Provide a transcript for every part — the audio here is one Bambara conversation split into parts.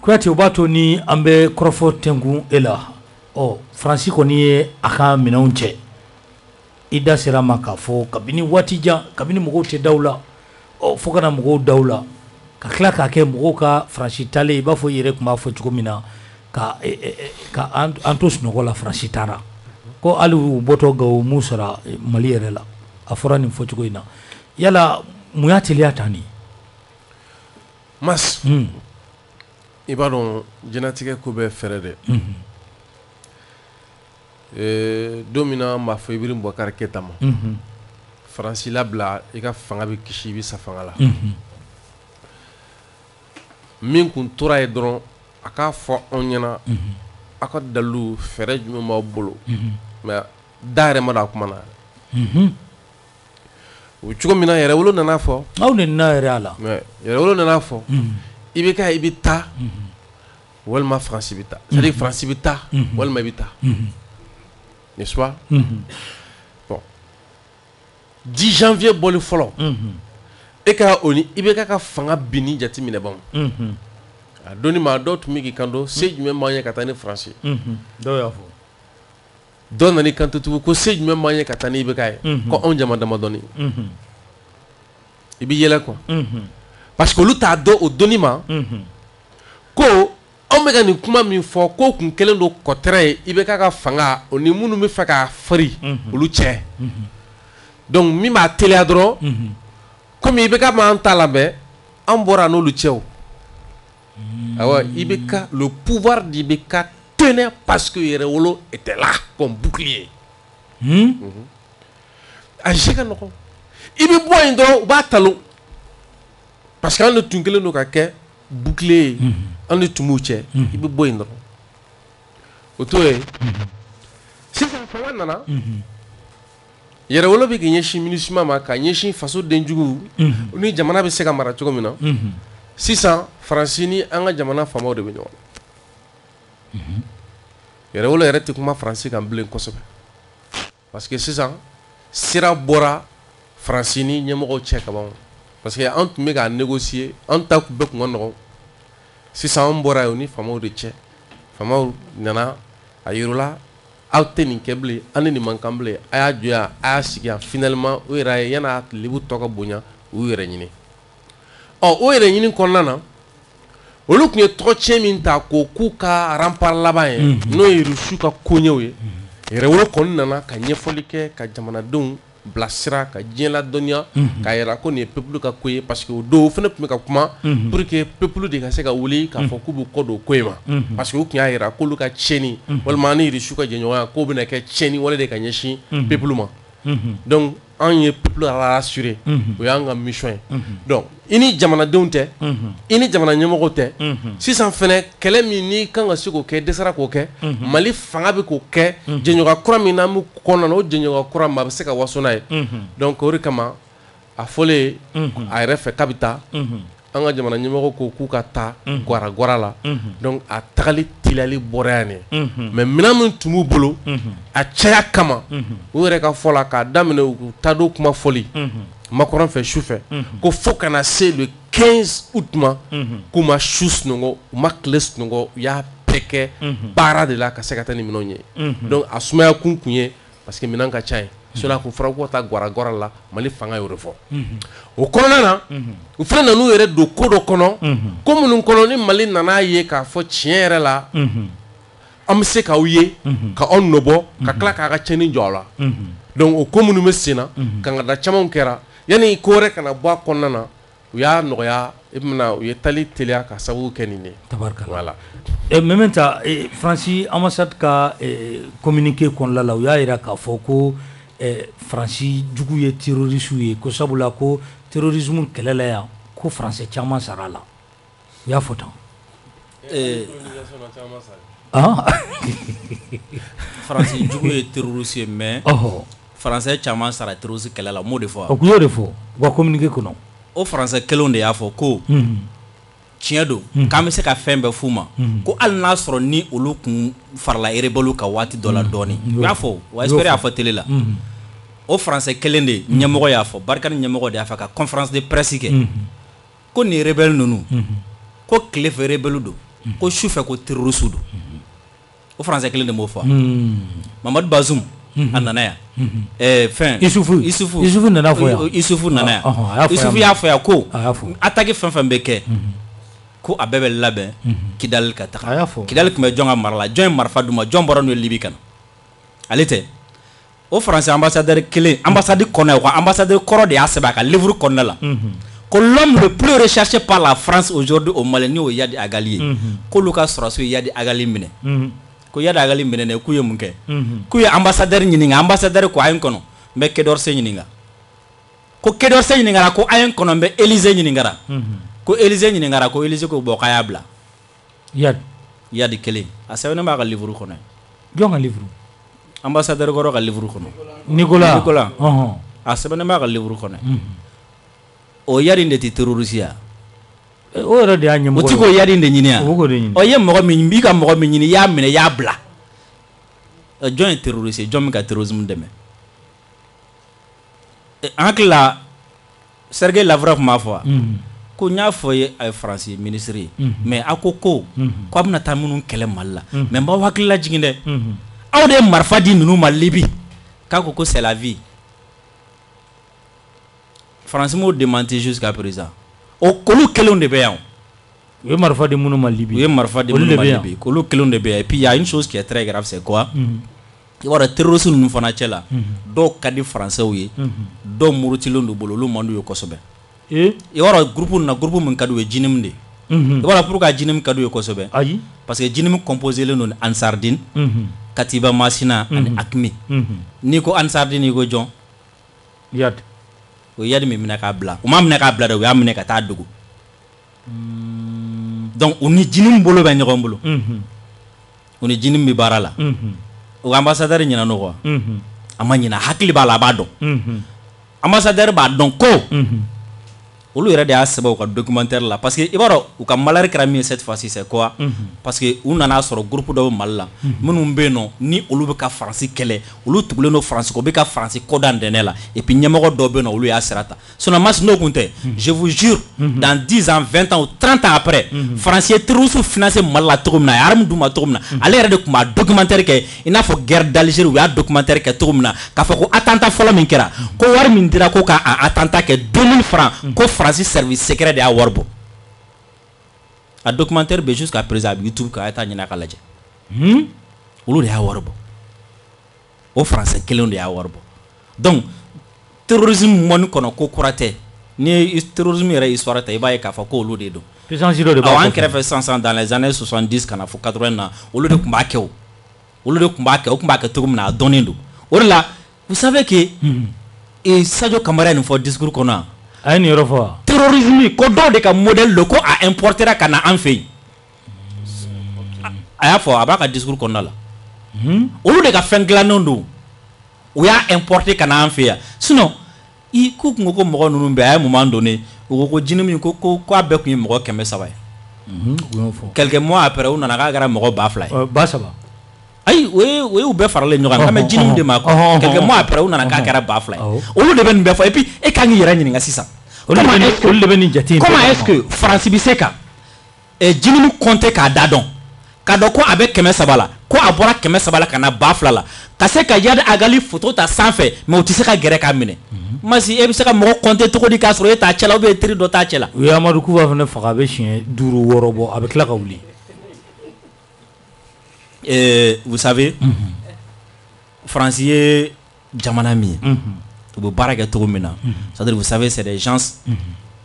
Kuyate o b'a to ni an bɛ kɔrɔfɔ tɛnkun e la Faransi kɔni ye a ka minɛnw cɛ i da sera ma k'a fɔ kabini waati jan kabini mɔgɔw tɛ daw la fo kana mɔgɔw daw la ka tila k'a kɛ mɔgɔw ka Faransi talen i b'a fɔ i yɛrɛ tun b'a fɔ cogo min na ka an to sunɔgɔ la Faransi taara ko hali u bɔtɔ Gawo m'u sɔrɔ Mali yɛrɛ la a fɔra nin fɔcogo in na yala mun y'a teliya tan nin Mas i b'a dɔn jɛnatigɛ ko bɛɛ fɛrɛ dɛ don min na m'a fɔ Ibrim Boubacar Keïta ma Faransi labila i ka fanga bɛ kisi i bɛ sa fanga la min kun tora ye dɔrɔn a k'a fɔ anw ɲɛna a ka dalilu fɛrɛ jumɛn b'aw bolo mais da yɛrɛ ma don a kuma na o cogo min na Yɛrɛwolo nana fɔ aw de nana yɛrɛ a la mais Yɛrɛwolo nana fɔ i bɛ ka i bɛ taa walima Faransi bɛ taa c'est-à-dire Faransi bɛ taa walima i bɛ taa n'est-ce pas bon 10 janvier bɔli fɔlɔ e ka o ni i bɛ ka fanga binni jate minɛ ban a donni maa dɔw tun bɛ k'i kanto se jumɛn b'an ye ka taa ni Faransi dɔw y'a fɔ dɔw nana i kanto tugun ko se jumɛn b'an ye ka taa ni IBK ye ko anw jama damadɔni i bɛ yɛlɛ quoi parce que olu t'a dɔn o donni ma ko anw bɛ ka nin kuma min fɔ k'o kun kɛlen don kɔtɛrɛ ye IBK ka fanga o ni minnu bɛ fɛ k'a fari olu cɛ donc min b'a teliya dɔrɔn komi IBK m'an ta lamɛn an bɔra n'olu cɛw awa IBK le pouvoir d'IBK tenait parce que Yɛrɛwolo était là comme bouclier a jɛ ka nɔgɔn i bɛ bɔ yen dɔrɔn u b'a talon parce que an de tun kɛlen don ka kɛ bouclier ye an de tun b'u cɛ i bɛ bɔ yen dɔrɔn o t'o ye sisan fanga nana Yɛrɛwolo bɛ k'i ɲɛsin MINUSMA ma ka ɲɛsin faso denjugu ni jamana bɛ se ka mara cogo min na sisan Faransi ni an ka jamana faamaw de bɛ ɲɔgɔn na Yɛrɛwolo yɛrɛ tɛ kuma Faransi kan bilen kosɛbɛ parce que sisan sira bɔra Faransi ni ɲɛmɔgɔw cɛ ka ban parce que an tun bɛ k'a négocier an ta bɛɛ tun ka nɔgɔn sisan an bɔra yen o ni faamaw de cɛ faamaw nana a yirala aw tɛ nin kɛ bilen an ni nin man kan bilen a y'a jɔ yan a y'a sigi yan finalement o yɛrɛ ye yan'a lebu tɔ ka bonya u yɛrɛ ɲini o yɛrɛ ɲini kɔnɔna na olu tun ye tɔgɔ tiɲɛ min ta k'o k'u ka rempart laban ye n'o ye Rusiw ka koɲɛw ye Yɛrɛwolo kɔni nana ka ɲɛfɔli kɛ ka jamanadenw bilasira ka diɲɛ ladɔnniya k'a yira ko nin ye peuple ka ko ye parce que o don o fana tun bɛ ka kuma pour que peuple de ka se ka wuli k'a fɔ k'u b'u kɔ don ko in ma parce que u tun y'a yira k'olu ka tiɲɛni walima ni Rusiw ka jɛɲɔgɔnya k'o bɛna kɛ tiɲɛni wale de ka ɲɛsin peuple ma donc an ye peuple rassurer o y'an ka mission ye donc i ni jamanadenw tɛ i ni jamana ɲɛmɔgɔw tɛ sisan fɛnɛ kɛlɛ min n'i kan ka se k'o kɛ dɛsɛra k'o kɛ Mali fanga bɛ k'o kɛ jɛɲɔgɔnya kura min n'an bɛ kɔnɔna na o jɛɲɔgɔnya kura ma a bɛ se ka waso n'a ye donc o de kama a fɔlen a yɛrɛ fɛ k'a bɛ taa an ka jamana ɲɛmɔgɔw ko k'u ka taa guara la donc a tagali teliyali bɔra yan ne mais minɛn min tun b'u bolo a caya kama u yɛrɛ ka fɔ la k'a daminɛ u taa don kuma fɔli makɔrɔn fɛ su fɛ ko fo kana se le 15 août ma k'u ma su sunɔgɔ u ma tile sunɔgɔ u y'a bɛɛ kɛ baara de la ka se ka taa ni minɛnw ye donc a sumaya kun ye parce que minɛn ka ca ye sinon a kun fɔra ko ka taa guara la Mali fanga y'o de fɔ o kɔnɔna na u fana nan'u yɛrɛ don ko dɔ kɔnɔ ko minnu kɔnɔ ni Mali nan'a ye k'a fɔ tiɲɛ yɛrɛ la an bɛ se k'aw ye ka aw nɔbɔ ka tila k'a ka tiɲɛni jɔ aw la donc o ko minnu bɛ sen na kangada camanw kɛra yanni ko wɛrɛ kana bɔ a kɔnɔna na u y'a nɔgɔya i bɛna u ye tali teliya ka sababu kɛ nin de tabarikala voilà même temps Faransi ambassade ka communiqué kɔnɔna la u y'a jira k'a fɔ ko Faransi jugu ye terroriste ye ko sabula ko terrorisme kɛlɛla yan ko Français caman sara la u y'a fɔ tan Faransi jugu ye terroriste ye mais Français caman sara terroriste kɛlɛ la m'o de fɔ o y'o de fɔ u ka communiqué kɔnɔ o Français kelenw de y'a fɔ ko tiɲɛ don k'an bɛ se ka fɛn bɛɛ f'u ma ko hali n'a sɔrɔ ni olu kun farala rebelle ka waati dɔ la dɔɔni u y'a fɔ wa espère y'a fɔ télé la o Français kelen de ɲɛmɔgɔ y'a fɔ Barikani ɲɛmɔgɔ de y'a fɔ ka conférence de presse kɛ ko nin rebelle ninnu ko tile fɛ rebelle don ko su fɛ ko terroriste don o français kelen de m'o fɔ Mamadu Bazoum a nana yan fɛn Isufu nana fɔ yan Isufu nana yan Isufu y'a fɔ yan ko attaque fɛn fɛn bɛ kɛ ko a bɛɛ bɛ labɛn Kidali ka taga Kidali tun bɛ jɔn ka mara la jɔn ye marifa d'u ma jɔn bɔra n'u ye Libi ka na ale tɛ o français ambassadeur kelen ambassade kɔnɔ quoi ambassadeur kɔrɔ de y'a sɛbɛn a ka livre kɔnɔna la ko l'homme le plus recherché par la France aujourd'hui au Mali ni o Yadi Agali ye k'olu ka sɔrɔsiw ye Yadi Agali minɛ ko Yadi Agali minɛ ne k'u ye mun kɛ k'u ye ambassadeur ɲininka ambassadeur ko a ye n kɔnɔ n bɛ Quai d'Orsay ɲininka ko Quai d'Orsay ɲininkara ko a ye n kɔnɔ n bɛ Élysée ɲininkara ko Élysée ɲininkara ko Élysée ko bɔ k'a y'a bila Yadi kelen a sɛbɛnnen b'a ka livre kɔnɔ jɔn ka livre ambassadeur kɔrɔ ka livre kɔnɔ Nicolas a sɛbɛnnen b'a ka livre kɔnɔ o Yadi de tɛ terroriste ya o yɛrɛ de y'a ɲɛmɔgɔ o ti ko Yadi de ɲini yan ɔ ye mɔgɔ min b'i ka mɔgɔ min ɲini i y'a minɛ i y'a bila jɔn ye terroriste ye jɔn min ka terrorisme dɛmɛ an hakili la Sergei Lavrov m'a fɔ ko n y'a fɔ ye a ye France ministre ye mais a ko a bɛna taa minnu kɛlɛ Mali la mais n b'aw hakili lajigin dɛ aw de ye marifa di ninnu ma Libi k'a ko c'est la vie France m'o démenti jusqu'à présent o kolu kelenw de bɛ yan u ye marifa di minnu ma Libi kolu kelenw de bɛ yan et puis il y a une chose qui est très grave c'est quoi i b'a dɔn terroriste ninnu fana cɛ la dɔw ka di français ye dɔw murutilen don bolo olu man d'u ye kosɛbɛ i b'a dɔn groupe min ka d'u ye JINIM de i b'a dɔn pourquoi JINIM ka d'u ye kosɛbɛ parce que JINIM composé don ni Ansardine Katiba Masina ani Akmi n'i ko Ansardine i ko jɔn o Yadi min minɛ k'a bila u m'a minɛ k'a bila dɛ u y'a minɛ ka taa dogo donc u ni JINIM bolo bɛ ɲɔgɔn bolo u ni JINIM bɛ baara la o ambassadeur ɲinɛ n'o quoi a ma ɲinɛ hakili b'a la a b'a dɔn ambassadeur b'a dɔn ko olu yɛrɛ de y'a sɛbɛn u ka documentaire la parce que i b'a dɔn u ka malheur kɛra min ye cette fois-ci c'est quoi parce que u nana sɔrɔ groupe dɔ bɛ Mali la minnu bɛ yen nɔ ni olu bɛ ka France kɛlɛ olu tugulen don France kɔ u bɛ ka France kɔda ntɛnɛn la et puis ɲɛmɔgɔ dɔw bɛ yen nɔ olu y'a sira ta sinon mas n'o kun tɛ je vous jure dans 10 ans 20 ans ou 30 ans après France ye terroriste financé Mali la cogo min na a ye arme d'u ma cogo min na ale yɛrɛ de tun b'a documentaire kɛ i n'a fɔ guerre d'Algérie u y'a documentaire kɛ cogo min na k'a fɔ ko attentat fɔlɔ min kɛra ko wari min dira ko k'a attentat kɛ 2000 francs ko France service secret de y'a wari bɔ a documentaire bɛ jusqu'à présent a bɛ YouTube kan a ye taa ɲini a ka lajɛ olu de y'a wari bɔ o français kelenw de y'a wari bɔ donc terrorisme mɔni kɔnɔ ko kura tɛ n'i ye terrorisme yɛrɛ histoire ta i b'a ye k'a fɔ ko olu de don an kɛrɛfɛ sisan dans les années 70 ka na fɔ 80 na olu de tun b'a kɛ o tun b'a kɛ cogo min na a dɔnnen don o de la vous savez que Sadio Kamara ye nin fɔ discours kɔnɔ a ye nin yɔrɔ fɔ wa terrorisme ko dɔw de ka modèle lo ko a importera ka na an fɛ yen a y'a fɔ a b'a ka discours kɔnɔna la olu de ka fɛn dilannenw don u y'a importer ka na an fɛ yan sinon i k'u kun ko mɔgɔ ninnu bɛɛ a ye moment donné u ko JINIM ko a bɛɛ kun ye mɔgɔ 300 ye quelques mois après u nana k'a kɛra mɔgɔ 2000 ye 300 ayi o ye u bɛɛ faralen ɲɔgɔn kan mais JINIM de ma quoi quelques mois après u nana k'a kɛra 2000 ye olu de bɛ nin bɛɛ fɔ et puis e kan k'i yɛrɛ ɲininka sisan comment est-ce que France bɛ se ka JINIM compter k'a da dɔn k'a dɔn ko a bɛ 300 la ko a bɔra 300 la ka na 2000 la ka se ka Yadi Agali photo ta sanfɛ mais u tɛ se ka gɛrɛ k'a minɛ masi e bɛ se ka mɔgɔ compter cogo di k'a sɔrɔ e t'a cɛ la ou bien teri dɔ t'a cɛ la u ye Amadu Kuba fana faga a bɛ siɲɛ 5 6 bɔ a bɛ tila ka wuli vous savez France ye jamana min ye u bɛ baara kɛ cogo min na c'est-à-dire vous savez c'est des gens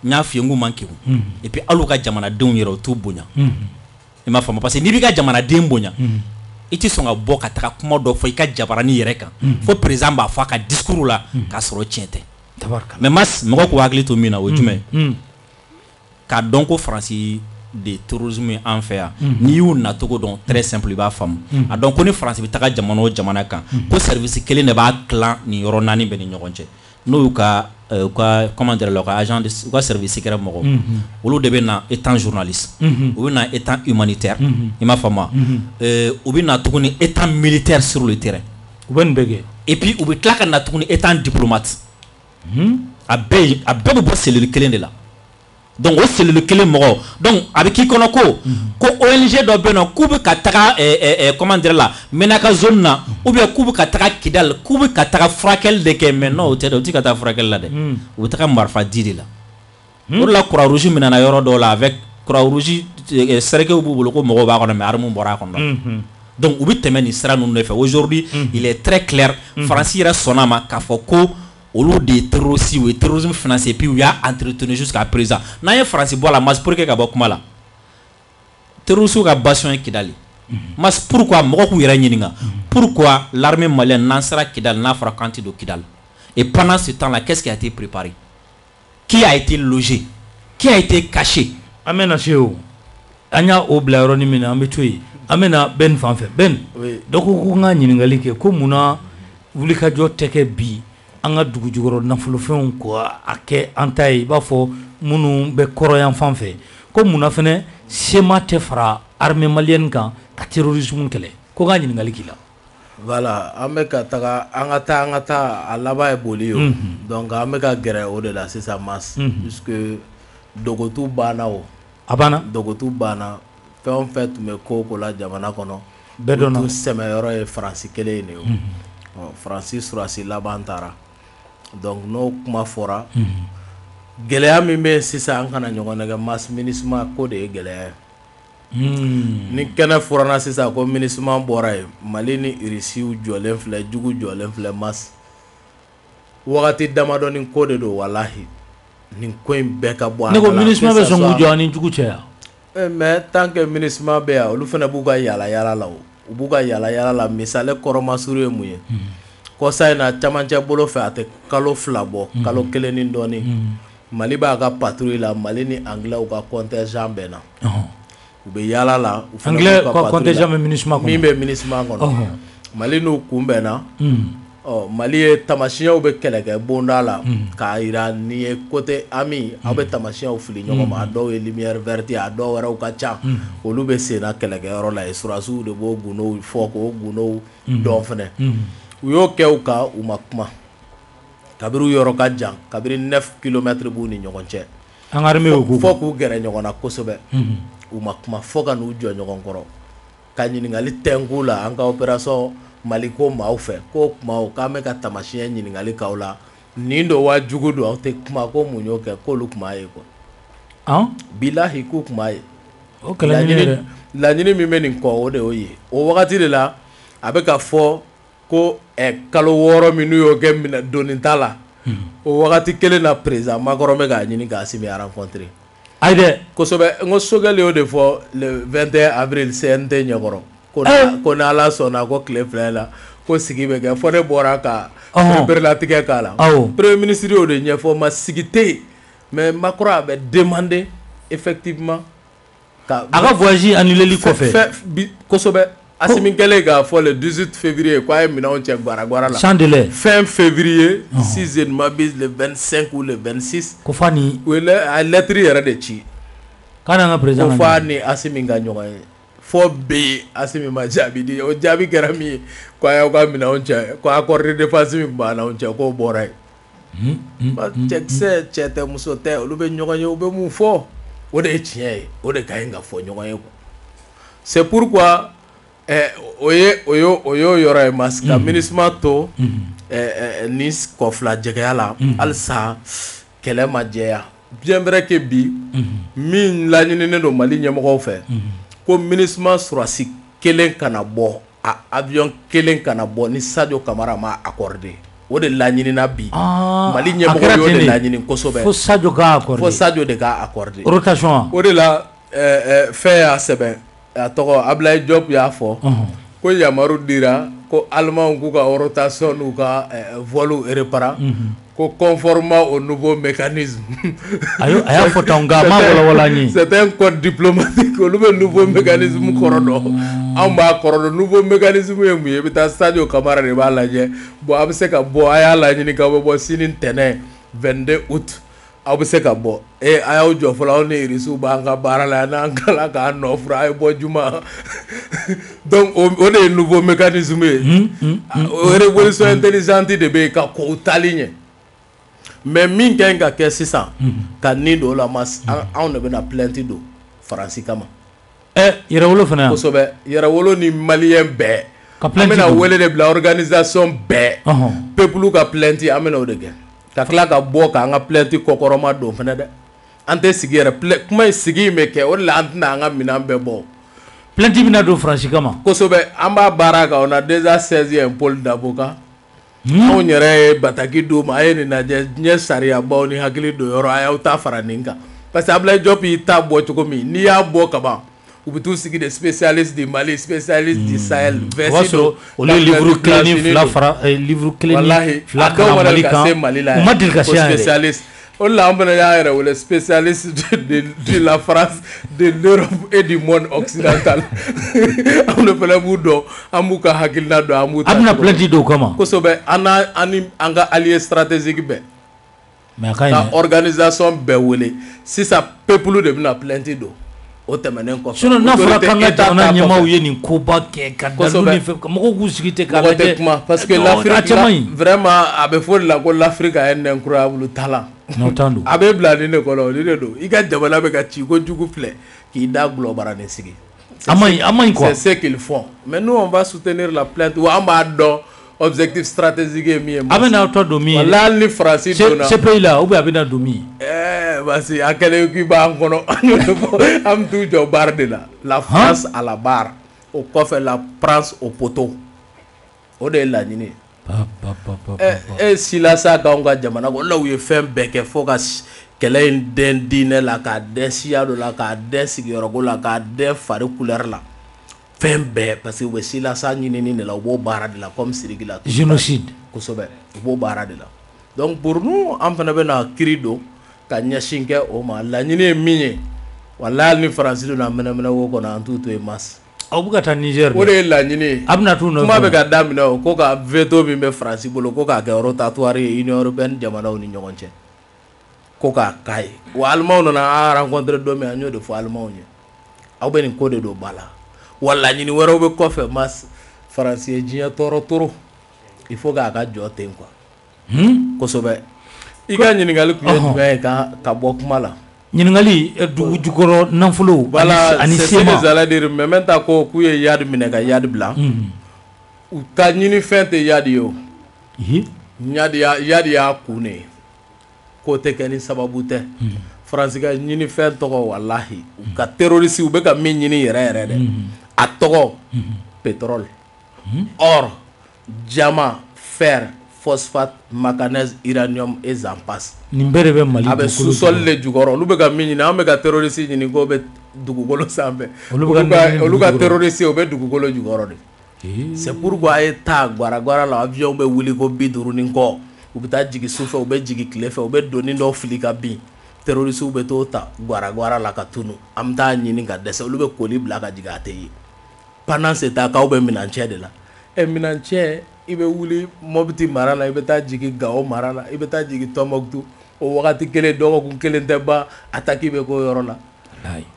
n y'a f'i ye n k'u man kegu et puis hali u ka jamanadenw yɛrɛ u t'u bonya i m'a faamu parce que n'i b'i ka jamanaden bonya i tɛ sɔn ka bɔ ka taga kuma dɔ fɔ i ka jabaranin yɛrɛ kan fo président b'a fɔ a ka discours la k'a sɔrɔ tiɲɛ tɛ mais mas mɔgɔ k'u hakili to min na o ye jumɛn ye k'a dɔn ko France de terrorisme ye an fɛ yan n'i y'u nacogo dɔn très simple i b'a faamu a dɔn ko ni France bɛ taga jamana o jamana kan ko service kelen de b'a tilan nin yɔrɔ 4 bɛɛ ni ɲɔgɔn cɛ n'o y'u ka comment dire la u ka agent de u ka service secret mɔgɔ olu de bɛ na étant journaliste u bɛ na étant humanitaire i m'a faamu u bɛ na tuguni étant militaire sur le terrain u bɛ nin bɛɛ kɛ et puis u bɛ tila ka na tuguni étant diplomate a bɛɛ bɛ bɔ cellule kelen de la donc o selile kelen mɔgɔ donc a bɛ k'i kɔnɔ ko ONG dɔ bɛ yen nɔ k'u bɛ ka taga comment dire la Menaka zone na ou bien k'u bɛ ka taga Kidal k'u bɛ ka taga furakɛli de kɛ mais non o tɛ dɛ u tɛ ka taa furakɛli la dɛ u bɛ taga marifa di de la o de la Croix-Rouge minɛna yɔrɔ dɔw la avec Croix-Rouge sɛrɛkɛw b'u bolo ko mɔgɔw b'a kɔnɔ mais armes bɔra a kɔnɔ donc u bɛ tɛmɛ nin sira ninnu de fɛ aujourd'hui il est très clair France yɛrɛ sɔnna a ma k'a fɔ ko olu de ye terroriste u ye terrorisme financé puis u y'a entretenu jusqu'à présent n'an ye France bɔ a la mas pour que ka bɔ kuma la terroriste ka bastion ye Kidali mas pourquoi mɔgɔ k'u yɛrɛ ɲininka pourquoi l'armée malienne n'an sera Kidal n'a fɔra k'an tɛ don Kidal et pendant ce temps là qu'est-ce qui a été préparé qui a été logé qui a été caché an bɛna se o an y'a o bila yɔrɔnin min na an bɛ to yen an bɛna Ben fan fɛ Ben dɔ ko ko n ka ɲininkali kɛ ko munna wulikajɔ tɛ kɛ bi an ka dugu jukɔrɔ nafolofɛnw ko a kɛ an ta ye i b'a fɔ minnu bɛ kɔrɔyan fan fɛ ko munna fɛnɛ sema tɛ fara armée malienne kan ka terrorisme kɛlɛ ko n ka ɲininkali k'i la voilà an bɛ ka taga an ka taa a laban ye boli ye donc an bɛ ka gɛrɛ o de la sisan mas puisque dogotu banna o a banna dogotu banna fɛn o fɛn tun bɛ ko la jamana kɔnɔ bɛɛ dɔnna tun sɛmɛyɔrɔ ye Faransi kelen de ye o Faransi surasi laban taara donc n'o kuma fɔra gɛlɛya min bɛ yen sisan an kana ɲɔgɔn nɛgɛ mas MINUSMA ko de ye gɛlɛya ye ni kɛnɛ furanna sisan ko MINUSMA bɔra yen Mali ni Irisiw jɔlen filɛ jugu jɔlen filɛ mas wagati damadɔni ko de don walahi nin ko in bɛɛ ka bɔ a la ne ko MINUSMA bɛ sɔn k'u jɔ ani jugu cɛ yan mais tant que MINUSMA bɛ yan olu fana b'u ka yala yala la o u b'u ka yala yala la misale kɔrɔmasuru ye mun ye kɔsa in na camancɛ bolo fɛ a tɛ kalo 2 bɔ kalo 1 ni dɔɔni Mali b'a ka patrouille la Mali ni anglais ka contingent bɛn na u bɛ yala la anglais ka contingent bɛ MINUSMA kɔnɔ min bɛ MINUSMA kɔnɔ Mali n'u kunbɛn na Mali ye tamasiyɛnw bɛ kɛlɛkɛ bonda la k'a yira ni ye côté ami aw bɛ tamasiyɛnw fili ɲɔgɔn ma a dɔw ye lumière verte a dɔw wɛrɛw ka ca olu bɛ sen na kɛlɛkɛyɔrɔ la yen surasiw de b'o gundow fɔ k'o gundow dɔn fɛnɛ u y'o kɛ u kan u ma kuma kabiri yɔrɔ ka jan kabiri 9 kilomètres b'u ni ɲɔgɔn cɛ an ka armée y'o fɔ k'u gɛrɛ ɲɔgɔn na kosɛbɛ u ma kuma fɔ ka n'u jɔ ɲɔgɔn kɔrɔ ka ɲininkali tɛnku la an ka opération Mali ko maaw fɛ ko kumaw k'an bɛ ka tamasiyɛn ɲininkali k'aw la nin don wa jugu don aw tɛ kuma ko mun y'o kɛ k'olu kuma ye quoi bilahi k'u kuma ye o kɛlɛ laɲini min bɛ nin kɔ o de y'o ye o wagati de la a bɛ ka fɔ ko kalo 6 min n'u y'o kɛ minɛ donni ta la o wagati kelen na président Macron bɛ k'a ɲini k'a Assimi rencontrer ayi dɛ kosɛbɛ n ko Sogɛli y'o de fɔ le 21 avril CNT ɲɛkɔrɔ ko ni Ala sɔnna ko tile 2 la ko sigi bɛ kɛ fɔ ne bɔra ka berelatigɛ k'a la premier ministre y'o de ɲɛfɔ ma sigi tɛ yen mais Macron a bɛ demander effectivement a ka voyage annulé kɔfɛ kosɛbɛ Assimi kɛlen k'a fɔ le 18 février k'a ye minɛnw cɛ gwara la sans délai fin février si je ne m'abuse le 25 ou le 26 ko fa ni u ye a lettre yɛrɛ de ci k'a n'an ka président ko fa ni Assimi ka ɲɔgɔn ye fɔ bi Assimi ma jaabi di o jaabi kɛra min ye k'a y'aw ka minɛnw cɛ ko accord de défense min b'an n'aw cɛ k'o bɔra yen cɛkisɛ cɛ tɛ muso tɛ olu bɛ ɲɔgɔn ye u bɛ mun fɔ o de ye tiɲɛ ye o de ka ɲi ka fɔ ɲɔgɔn ye quoi c'est pourquoi o y'o yɔrɔ ye mas ka MINUSMA to ni kɔfila jɛgɛya la halisa kɛlɛ ma jɛya bien vrai que bi min laɲininen don Mali ɲɛmɔgɔw fɛ ko MINUSMA surasi kelen kana bɔ avion kelen kana bɔ ni Sadio Camara ma accordé o de laɲinina bi Mali ɲɛmɔgɔw y'o de laɲini kosɛbɛ fo Sadio ka accordé fo Sadio de ka accordé rotation o de la fɛn y'a sɛbɛn a tɔgɔ Ablaye Diop y'a fɔ ko yamaru dira ko Allemand k'u ka rotation n'u ka vol réparé ko conformément au nouveau mécanisme a y'a fɔ tan nka a ma walawala n ye c'est un code diplomatique olu bɛ nouveau mécanisme kɔrɔ dɔn anw b'a kɔrɔ dɔn nouveau mécanisme ye mun ye i bɛ taa Sadio Camara de b'a lajɛ bon a bɛ se ka bɔ a y'a laɲini k'aw bɛ bɔ sini ntɛnɛn 22 août aw bɛ se ka bɔ a y'aw jɔ fɔlɔ aw ni Irisiw b'an ka baara la yan n'an kala k'an nɔ fura a ye bɔ juma donc o de ye nouveau mécanisme ye o révolution intelligente de bɛ yen ka kow tali ɲɛ mais min ka ɲi ka kɛ sisan ka nin don o la anw de bɛna plainte don Faransi kama yɛrɛwolo fana kosɛbɛ yɛrɛwolo ni maliyɛn bɛɛ ka an plainte bɛna wele de bila organisation bɛɛ peuple ka plainte an bɛna o de kɛ ka tila ka bɔ k'an ka plainte kɔkɔrɔma don fana dɛ an tɛ sigi yɛrɛ kuma in sigi in bɛ kɛ o de la an tɛna an ka minɛn bɛɛ bɔ plainte bɛna don Faransi kama kosɛbɛ an b'a baara kan on a déjà saisi un pôle d'avocat anw yɛrɛ ye bataki d'u ma a ye nin lajɛ diɲɛ sariyabaw ni hakili don yɔrɔ a y'aw ta fara nin kan parce que Ablaye Diop y'i ta bɔ cogo min n'i y'a bɔ kaban u bɛ t'u sigi de spécialiste du Mali spécialiste du Sahel versi do olu ye livre kelen ni fila fara livre kelen ni fila kara Mali kan u ma deli ka se yan yɛrɛ o la an fana y'a yɛrɛ wele spécialiste de la France de l'Europe et du monde occidental an de fana b'u dɔn an b'u ka hakilina dɔn an b'u ta a bɛna plainte don o kama kosɛbɛ an ka allié stratégique bɛɛ mais a ka ɲi ka organisation bɛɛ wele sisan peuple de bɛna plainte don o tɛmɛnen kɔfɛ sinon n'a fɔra k'an ka jamana ɲɛmaaw ye nin koba kɛ ka dalu ni fɛn mɔgɔw k'u sigi ten k'a lajɛ kuma parce que l'Afrique vraiment a bɛ fɔ de la ko l'Afrique a un incroyable talent a bɛ bila nin de kɔnɔ nin de don i ka jamana bɛ ka ci ko jugu filɛ k'i da gulɔbara ni sigi a man ɲi quoi c'est ce qu'ils font mais nous on va soutenir la plainte wa an b'a dɔn objectif stratégique ye min ye a bɛna tɔ don min ye wala hali ni Faransi donna CPI la ou bien a bɛna don min parce que a kɛlen k'i b'an kɔnɔ an bɛ t'u jɔ baara de la la France à la barre o kɔfɛ la France au poteau o de ye laɲini Silasa k'anw ka jamana kɔnɔ u ye fɛn bɛɛ kɛ fo ka kɛlɛ in dɛn diinɛ la k'a dɛn siya dɔ la k'a dɛn sigiyɔrɔko la k'a dɛn fari couleur la fɛn bɛɛ parce que u bɛ Silasa ɲinini de la u b'o baara de la comme Sidiki la génocide kosɛbɛ u b'o baara de la donc pour nous an fana bɛna kiri don ka ɲɛsin kɛ o ma laɲini ye min ye walahi ni Faransi donna mɛnɛmɛnɛ wo kɔnɔ an t'u to yen mas aw bɛ ka taa Niger o de ye laɲini ye a bɛna t'u nɔfɛ kuma bɛ ka daminɛ o ko ka veto min bɛ Faransi bolo ko k'a kɛ rotatoire ye Union européenne jamanaw ni ɲɔgɔn cɛ ko k'a k'a ye wa Alimanw nana an rencontré don min an y'o de fɔ Alimanw ye aw bɛ nin ko de don ba la wa laɲini wɛrɛw bɛ kɔfɛ mas Faransi ye diɲɛ tɔɔrɔ toro il faut k'a ka jɔ ten quoi kosɛbɛ i ka ɲininkali tun ye jumɛn ye ka bɔ kuma la ɲininkali dugu jukɔrɔ nafolo ani sema mais maintenant ko k'u ye Yadi minɛ ka Yadi bila u ka ɲini fɛn tɛ Yadi ye o Yadi y'a kun ne k'o tɛ kɛ ni sababu tɛ Faransi ka ɲini fɛn tɔgɔ walahi u ka terroriste u bɛ ka min ɲini yɛrɛ yɛrɛ dɛ a tɔgɔ pétrole or diamant fer phosphate manganèse uranium et j'en passe nin bɛɛ de bɛ Mali a bɛ sous-sol de jukɔrɔ olu bɛ ka min ɲini an bɛ ka terroriste ɲini k'o bɛ dugukolo sanfɛ olu ka terroriste o bɛ dugukolo jukɔrɔ de c'est pourquoi a ye taa guaragara la avion bɛ wuli ko 50 ni kɔ u bɛ taa jigin sufɛ u bɛ jigin tile fɛ u bɛ doni dɔw fili ka bin terroriste bɛ t'o ta guaragara la ka tunu an bɛ taa ɲini ka dɛsɛ olu bɛ koli bila ka jigin a tɛ ye pendant ce temps k'aw bɛ minancɛ de la minancɛ i bɛ wuli Mopti mara la i bɛ taa jigin Gao mara la i bɛ taa jigin Tombouctou o wagati kelen dɔgɔkun kelen tɛ ban attaque bɛ k'o yɔrɔ la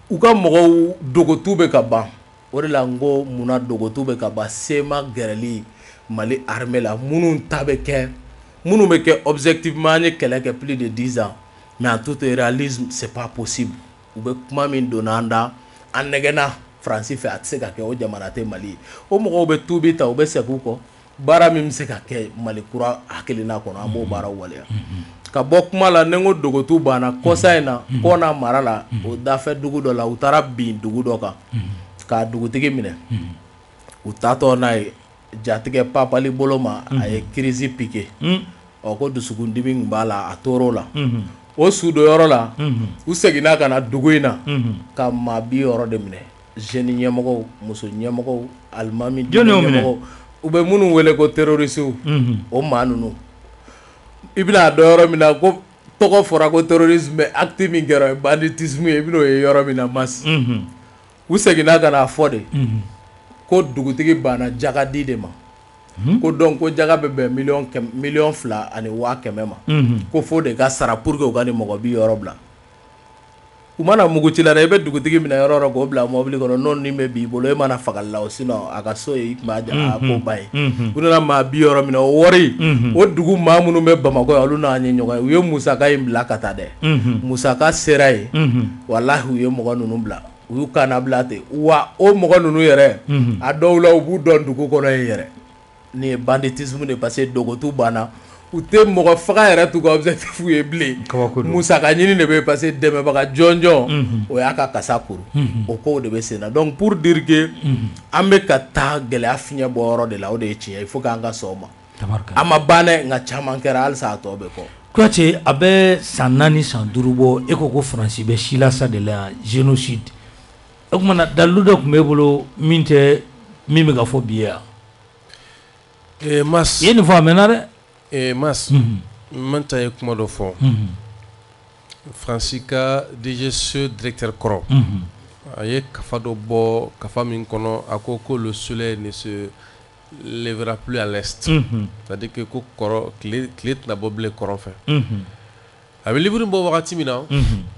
u ka mɔgɔw dogotu bɛ ka ban o de la n ko munna dogotu bɛ ka ban sema gɛrɛli Mali armée la minnu ta bɛ kɛ minnu bɛ kɛ objectivement an ye kɛlɛ kɛ plus de 10 ans mais en tout réalisme c'est pas possible u bɛ kuma min donna an da an nɛgɛnna Faransi fɛ a tɛ se ka kɛ o jamana tɛ Mali ye o mɔgɔw bɛ tubi ta u bɛ segin u kɔ baara min bɛ se ka kɛ Mali kura hakilina kɔnɔ an b'o baaraw waleya ka bɔ kuma la ni n ko dogotu banna kɔsa in na Kɔna mara la o dafɛ dugu dɔ la u taara bin dugu dɔ kan k'a dugutigi minɛ u taatɔ n'a ye jatigɛ papali bolo ma a ye crise piqué ko dusukundimi tun b'a la a tor'o la o su dɔ yɔrɔ la u seginna ka na dugu in na ka maa 60 de minɛ jeune ɲɛmɔgɔw muso ɲɛmɔgɔw alimami ɲɛmɔgɔw u bɛ minnu wele ko terroriste o maa ninnu i bɛna a dɔn yɔrɔ min na ko tɔgɔ fɔra ko terrorisme mais acte min kɛra ye banditisme ye i bɛn'o ye yɔrɔ min na mas u seginna ka na fɔ de ko dugutigi banna Jagadi de ma ko donc ko jaga bɛ bɛn $2,100,000 ma ko fo de ka sara pour que u ka ni mɔgɔ 60 bila u mana mugu ci la dɛ i bɛ dugutigi minɛ yɔrɔ yɔrɔ k'o bila mɔbili kɔnɔ n'o ni bɛ b'i bolo e mana fagali la o sinon a ka so ye i tun b'a jɔ a ko ba ye u nana maa bi yɔrɔ minɛ o wari o dugu maa minnu bɛ Bamakɔ yan olu n'a ye ɲɔgɔn ye u ye musaka in bila ka taa dɛ musaka sera ye walahi u ye mɔgɔ ninnu bila u y'u kana bila ten wa o mɔgɔ ninnu yɛrɛ a dɔw la u b'u dɔn dugu kɔnɔ yen yɛrɛ nin ye banditisme de parce que dogotu banna u tɛ mɔgɔ faga yɛrɛ t'u ka objectif ye bilen musaka ɲini de bɛ parce que dɛmɛbaga jɔnjɔn o y'a ka kasa kuru o kow de bɛ sen na donc pour dire que an bɛ ka taa gɛlɛya fiɲɛ bɔ yɔrɔ de la o de ye tiɲɛ il faut k'an ka sɔn o ma a ma ban dɛ nka caman kɛra halisa a tɔ bɛ kɔ. Kuyate a bɛ san 4 san 5 bɔ e ko Faransi bɛ silasa de la génocide o kumana dalilu dɔ tun b'e bolo min bɛ ka fɔ bi yan. Mas i ye nin fɔ a mɛnna dɛ. Mas man ta ye kuma dɔ fɔ Faransi ka DGSE directeur kɔrɔ a ye kafa dɔ bɔ kafa min kɔnɔ a ko le soleil ne se lèvera plus à l'est c'est-à-dire que ko kɔrɔ tile tɛna bɔ bilen kɔrɔ fɛ a bɛ livre bɔ wagati min na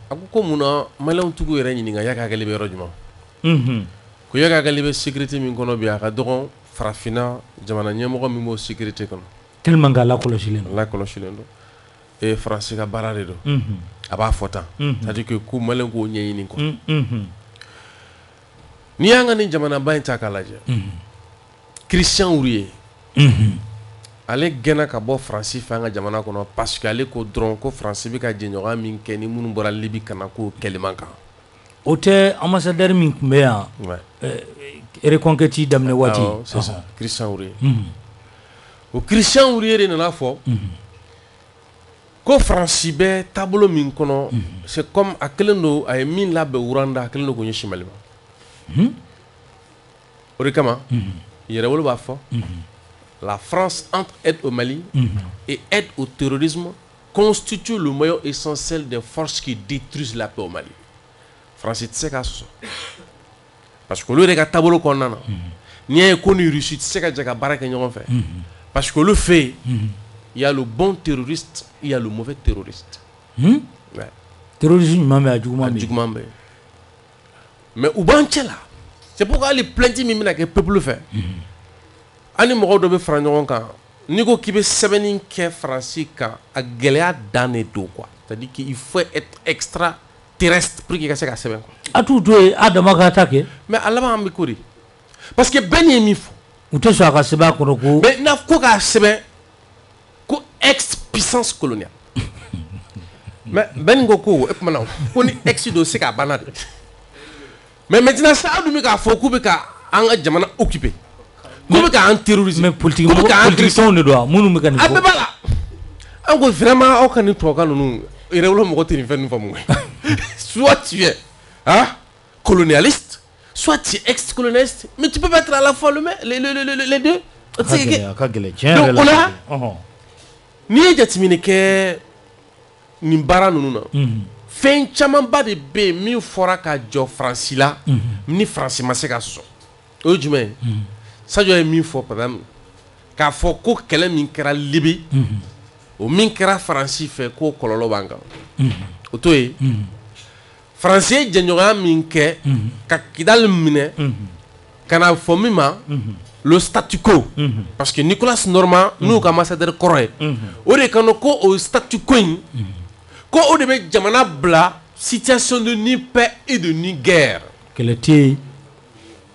a ko munna maliyɛnw tigiw yɛrɛ ɲininka y'a ka hakili bɛ yɔrɔ jumɛn ko y'a ka hakili bɛ sécurité min kɔnɔ bi a ka dɔgɔn farafinna jamana ɲɛmɔgɔ min b'o sécurité kɔnɔ tellement que ala kɔlɔsilen don et Faransi ka baara de don a b'a fɔ tan c'est-à-dire que ko maliyɛnw k'o ɲɛɲini quoi n'i y'an ka nin jamanaba in ta k'a lajɛ Christian Ourier ale gɛnna ka bɔ Faransi fɛ an ka jamana kɔnɔ parce que ale ko dɔrɔn ko Faransi bɛ ka jɛɲɔgɔnya min kɛ ni minnu bɔra Libi kana ko kɛlɛman kan o tɛ ambassadeur min tun bɛ yan reconquête daminɛ waati c'est ça Christian Ourier o Christian Ourier de nana fɔ ko Faransi bɛ taabolo min kɔnɔ c'est comme a kelen don a ye min labɛn Wuranda a kelen don k'o ɲɛsin Mali ma o de kama yɛrɛwolo b'a fɔ la France entre aide au Mali et aide au terrorisme constitue le maillon essentiel des forces qui détruisent la paix au Mali. France tɛ se k'a sɔsɔ parce que olu yɛrɛ ka taabolo kɔnɔna na n'i y'a ye ko ni Russie tɛ se ka jɛ ka baara kɛ ɲɔgɔn fɛ parce que olu fɛ yen il y a le bon terroriste il y a le mauvais terroriste. terrorisme ɲuman bɛ a juguman bɛ yen mais u b'an cɛ la c'est pourquoi hali plainte min bɛna kɛ peuple fɛ ani mɔgɔw dɔ bɛ fara ɲɔgɔn kan n'i ko k'i bɛ sɛbɛnni kɛ Faransi kan a gɛlɛya dan de don quoi c'est-à-dire qu'il faut être extraterrestre pour qu'il ka se ka sɛbɛn quoi. a t'u to yen a dama ka ta kɛ. mais a laban an bɛ ko de parce que bɛɛ ni ye min fɔ. u tɛ sɔn a ka sɛbɛn a kɔrɔ ko. mais n'a ko k'a sɛbɛn ko ex puissance coloniale mais bɛɛ ko ko e kumana ko ni ex do se k'a banna de mais maintenant ça a dun bɛ k'a fɔ k'u bɛ ka an ka jamana occuper. K'u bɛ k'an terroriser. mais politiciens de don wa minnu bɛ ka nin fɔ. a bɛɛ b'a la an ko vraiment aw ka nin tubabukan ninnu yɛrɛwolo mɔgɔ tɛ nin fɛn ninnu faamu soit tu es colonialiste soit tu es ex-colonialiste mais tu peux pas être à la fois les deux. a ka gɛlɛn tiɲɛ yɛrɛ la. donc o la n'i ye jateminɛ kɛ nin baara ninnu na fɛn camanba de bɛ yen min fɔra ka jɔ Faransi la ni Faransi ma se ka sɔsɔ o ye jumɛn ye Sadio ye min fɔ par exemple k'a fɔ ko kɛlɛ min kɛra Libi o min kɛra Faransi fɛ k'o kɔlɔlɔ b'an kan o to ye Faransi ye jɛɲɔgɔnya min kɛ ka Kidali minɛ ka na fɔ min ma le statu quo parce que Nicolas Norman n'u ka ambassadeur kɔrɔ ye o de kan ko o statu quo in ko o de bɛ jamana bila situation de ni paix et de ni guerre. Kɛlɛ tɛ yen.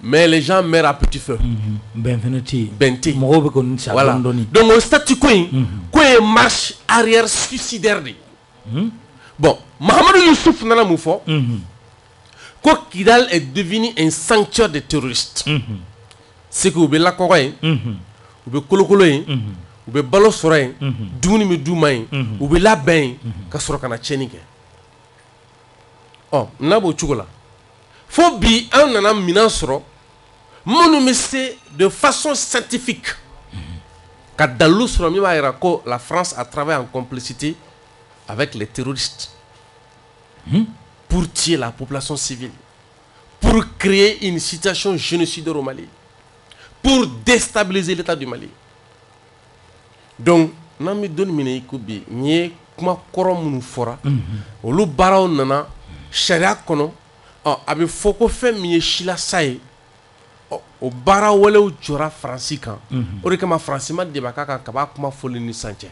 mais les gens meurent à petit feu. bɛn fɛnɛ tɛ yen. bɛn tɛ yen. mɔgɔw bɛ kɔni sa dɔɔni. donc o statu quo in ko ye marche arrière suicidaire de ye. bon Mahamadou Youssouf nana mun fɔ. ko Kidal est devenu un sanctuaire de terroristes. c'est que u bɛ lakɔgɔ yen u bɛ kolokolo yen u bɛ balo sɔrɔ yen dumuni bɛ d'u ma yen u bɛ labɛn yen ka sɔrɔ ka na tiɲɛni kɛ n'a b'o cogo la fo bi an nana minɛn sɔrɔ minnu bɛ se de façon scientifique ka dalilu sɔrɔ min b'a jira ko la France a travaillé en complicité avec les terroristes pour tuer la population civile pour créer une situation génocidaire au Mali pour déstabiliser l'état du Mali. Donc, n'an bɛ don minɛ i ko bi n ye kuma kɔrɔ minnu fɔra olu baaraw nana sariya kɔnɔ a bɛ fɔ ko fɛn min ye silasa ye o baara wɛrɛw jɔra Faransi kan o de kama Faransi ma deba k'a kan kaba kuma fɔli ni sisan cɛ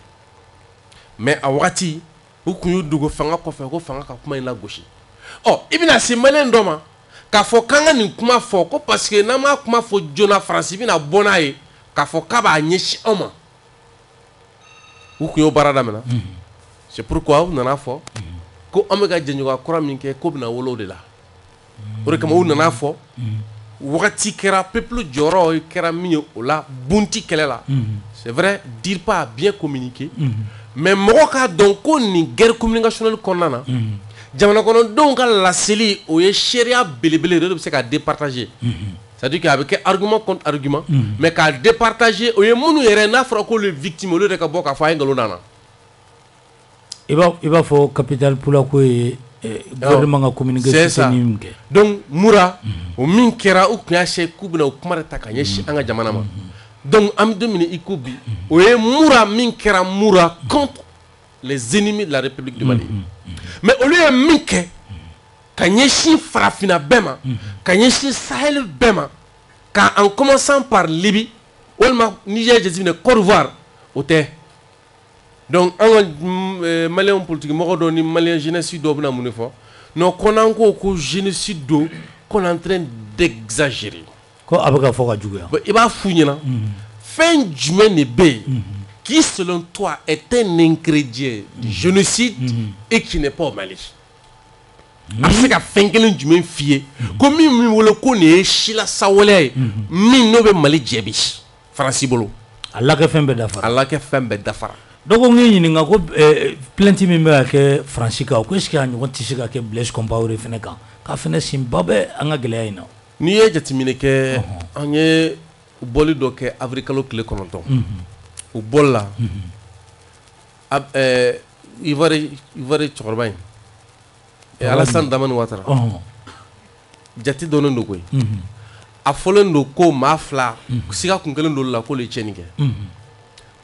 mais a wagati u kun y'u dogo fanga kɔfɛ ko fanga ka kuma in lagosi i bɛna se maliyɛn dɔ ma k'a fɔ k'an ka nin kuma fɔ ko parce que n'an m'a kuma fɔ joona Faransi bɛna bɔ n'a ye k'a fɔ k'a b'a ɲɛsin anw ma u kun y'o baara daminɛ c'est pourquoi u nana fɔ ko an bɛ ka jɛɲɔgɔnya kura min kɛ ko bɛna wolo o de la o de kama u nana fɔ wagati kɛra peuple jɔyɔrɔ kɛra min ye o la bunti kɛlɛ la c'est vrai dire pas a bien communiquer mais mɔgɔ k'a dɔn ko nin guerre communicationnelle kɔnɔna na jamana kɔnɔdenw ka laseli o ye sariya belebele de bɛ se ka départager c'est-à-dire que a bɛ kɛ argument contre argument mais k'a départager o ye minnu yɛrɛ n'a fɔra ko le victime olu de ka bɔ k'a fɔ a ye nkalon d'an na i b'a fɔ capital pula ko ye gouvernement ka communication min kɛ donc mura o min kɛra u kun y'a se k'u bɛna o kuma de ta ka ɲɛsin an ka jamana ma donc an bɛ don min i ko bi o ye mura min kɛra mura contre les ennemis de la République du Mali mais olu ye min kɛ ka ɲɛsin farafinna bɛɛ ma ka ɲɛsin Sahel bɛɛ ma ka en commençant par Libye walima Niger jateminɛ Côte d'Ivoire o tɛ donc an ka maliyɛn politique mɔgɔ dɔ ni maliyɛn jeunesse dɔw bɛna mun de fɔ non kɔn'an ko jeunesse dɔ qu'on est en train d'exagérer ko a bɛ ka fɔ ka juguya i b'a f'u ɲɛna fɛn jumɛn de bɛ yen qui selon toi est un ingrédient du génocide et qui n'est pas au Mali a bɛ se ka fɛn kelen jumɛn f'i ye ko min wele ko nin ye silasa waleya ye min n'o bɛ Mali jɛ bi Faransi bolo a lakɛ fɛn bɛɛ dafara a lakɛ fɛn bɛɛ dafara donc n ye ɲininka ko plainte min bɛ ka kɛ Faransi kan ko est-ce que a ɲɔgɔn tɛ se ka kɛ Blaise Compaoré fɛnɛ kan k'a fɛnɛ senba bɛ an ka gɛlɛya in na n'i ye jateminɛ kɛ an ye bɔli dɔ kɛ avril kalo tile 9 u bɔli la Ivoire cɛkɔrɔba in Alassane Dramane Ouattara jate dɔnnen don koyi a fɔlen don ko maa fila siga kun kelen don la k'olu ye tiɲɛni kɛ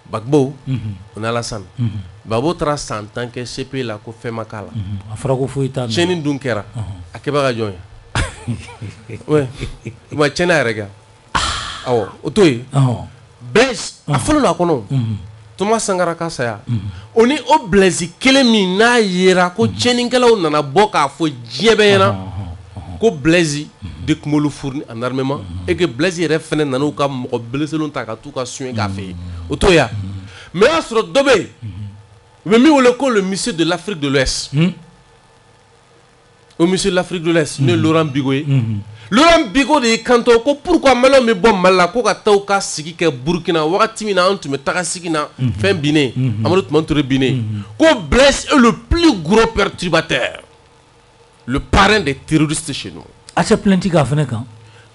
Gbagbo o ni Alassane Gbagbo taara san 10 kɛ CPI la ko fɛn ma k'a la a fɔra ko foyi t'a la tiɲɛni dun kɛra a kɛbaga jɔn ye ouais i ma tiɲɛni a yɛrɛ kɛ awɔ o to yen Blaise a fɔlen don a kɔnɔ Thomas Sankara ka saya o ni o Blaise kelen min n'a yera ko tiɲɛnikɛlaw nana bɔ k'a fɔ diɲɛ bɛɛ ɲɛna ko Blaise de tun b'olu fourni en armement et que Blaise yɛrɛ fɛnɛ nana u ka mɔgɔ beleselenw ta ka t'u ka soin k'a fɛ yen o to yan mais y'a sɔrɔ dɔ bɛ yen u bɛ min wele ko le monsieur de l'Afrique de l'Ouest o monsieur de l'Afrique de l'Ouest n'o ye Laurent Bigo ye Laurent Bigo de y'i kanto ko pourquoi maliyɛnw bɛ bɔ Mali la ko ka taa u ka sigi kɛ Burkina wagati min na an tun bɛ taga sigi na fɛn binnen Amadou Toumani Touré binnen ko Blaise est le plus gros perturbateur le parrain des terroristes chez nous. a cɛ plainte k'a fɛnɛ kan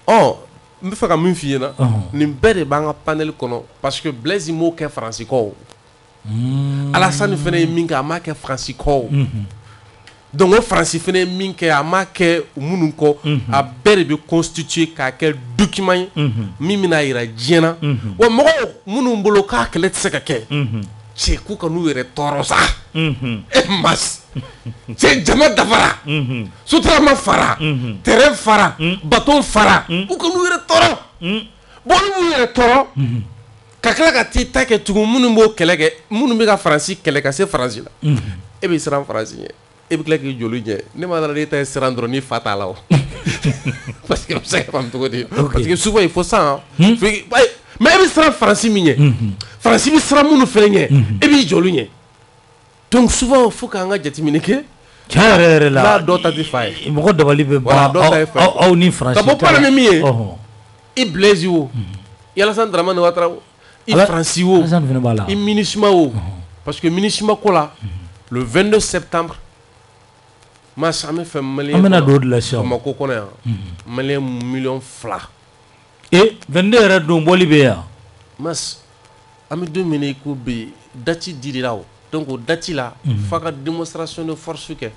n bɛ fɛ ka min f'i ɲɛna nin bɛɛ de b'an ka panel kɔnɔ parce que Blaise m'o kɛ Faransi kɔ Alassane fɛnɛ ye min kɛ a m'a kɛ Faransi kɔ donc o Faransi fɛnɛ ye min kɛ a m'a kɛ minnu kɔ a bɛɛ de bɛ constituer k'a kɛ document ye min bɛna yira diɲɛ na wa mɔgɔw minnu bolo k'a kɛlɛ tɛ se ka kɛ cɛ k'u ka n'u yɛrɛ tɔɔrɔ sa mas cɛ jama dafara sotarama fara terrain fara bateau fara u ka n'u yɛrɛ tɔɔrɔ bon n'u yɛrɛ tɔɔrɔ ka tila ka t'i ta kɛ tugun minnu b'o kɛlɛ kɛ minnu bɛ ka Faransi kɛlɛ ka se Faransi la e bɛ siran Faransi ɲɛ e bɛ tila k'i joli ɲɛ ne ma dala n'e ta ye siran dɔrɔn n'i fa t'a la o parce que o bɛ se ka faamu cogo di parce que souvent il faut ça mais e bɛ siran Faransi min ɲɛ Faransi bɛ siran minnu fɛnɛ ɲɛ e b'i joli ɲɛ donc souvent faut k'an ka jateminɛ kɛ tiɲɛ yɛrɛ yɛrɛ la n'a dɔ ta tɛ fa ye mɔgɔ dabali bɛ ban aw ni Faransi ka bɔ problème min ye i Blaise o i Alassane Dramane Ouattara o i Faransi o i MINUSMA o parce que MINUSMA ko la le 22 septembre mas an bɛ fɛ maliyɛn an bɛna don o de la sisan Bamako kɔnɔ yan maliyɛn miliyɔn 2 22 yɛrɛ don bɔli bɛ yan mas an bɛ don min na i ko bi date dirira o donc o date la f'a ka démonstration de force kɛ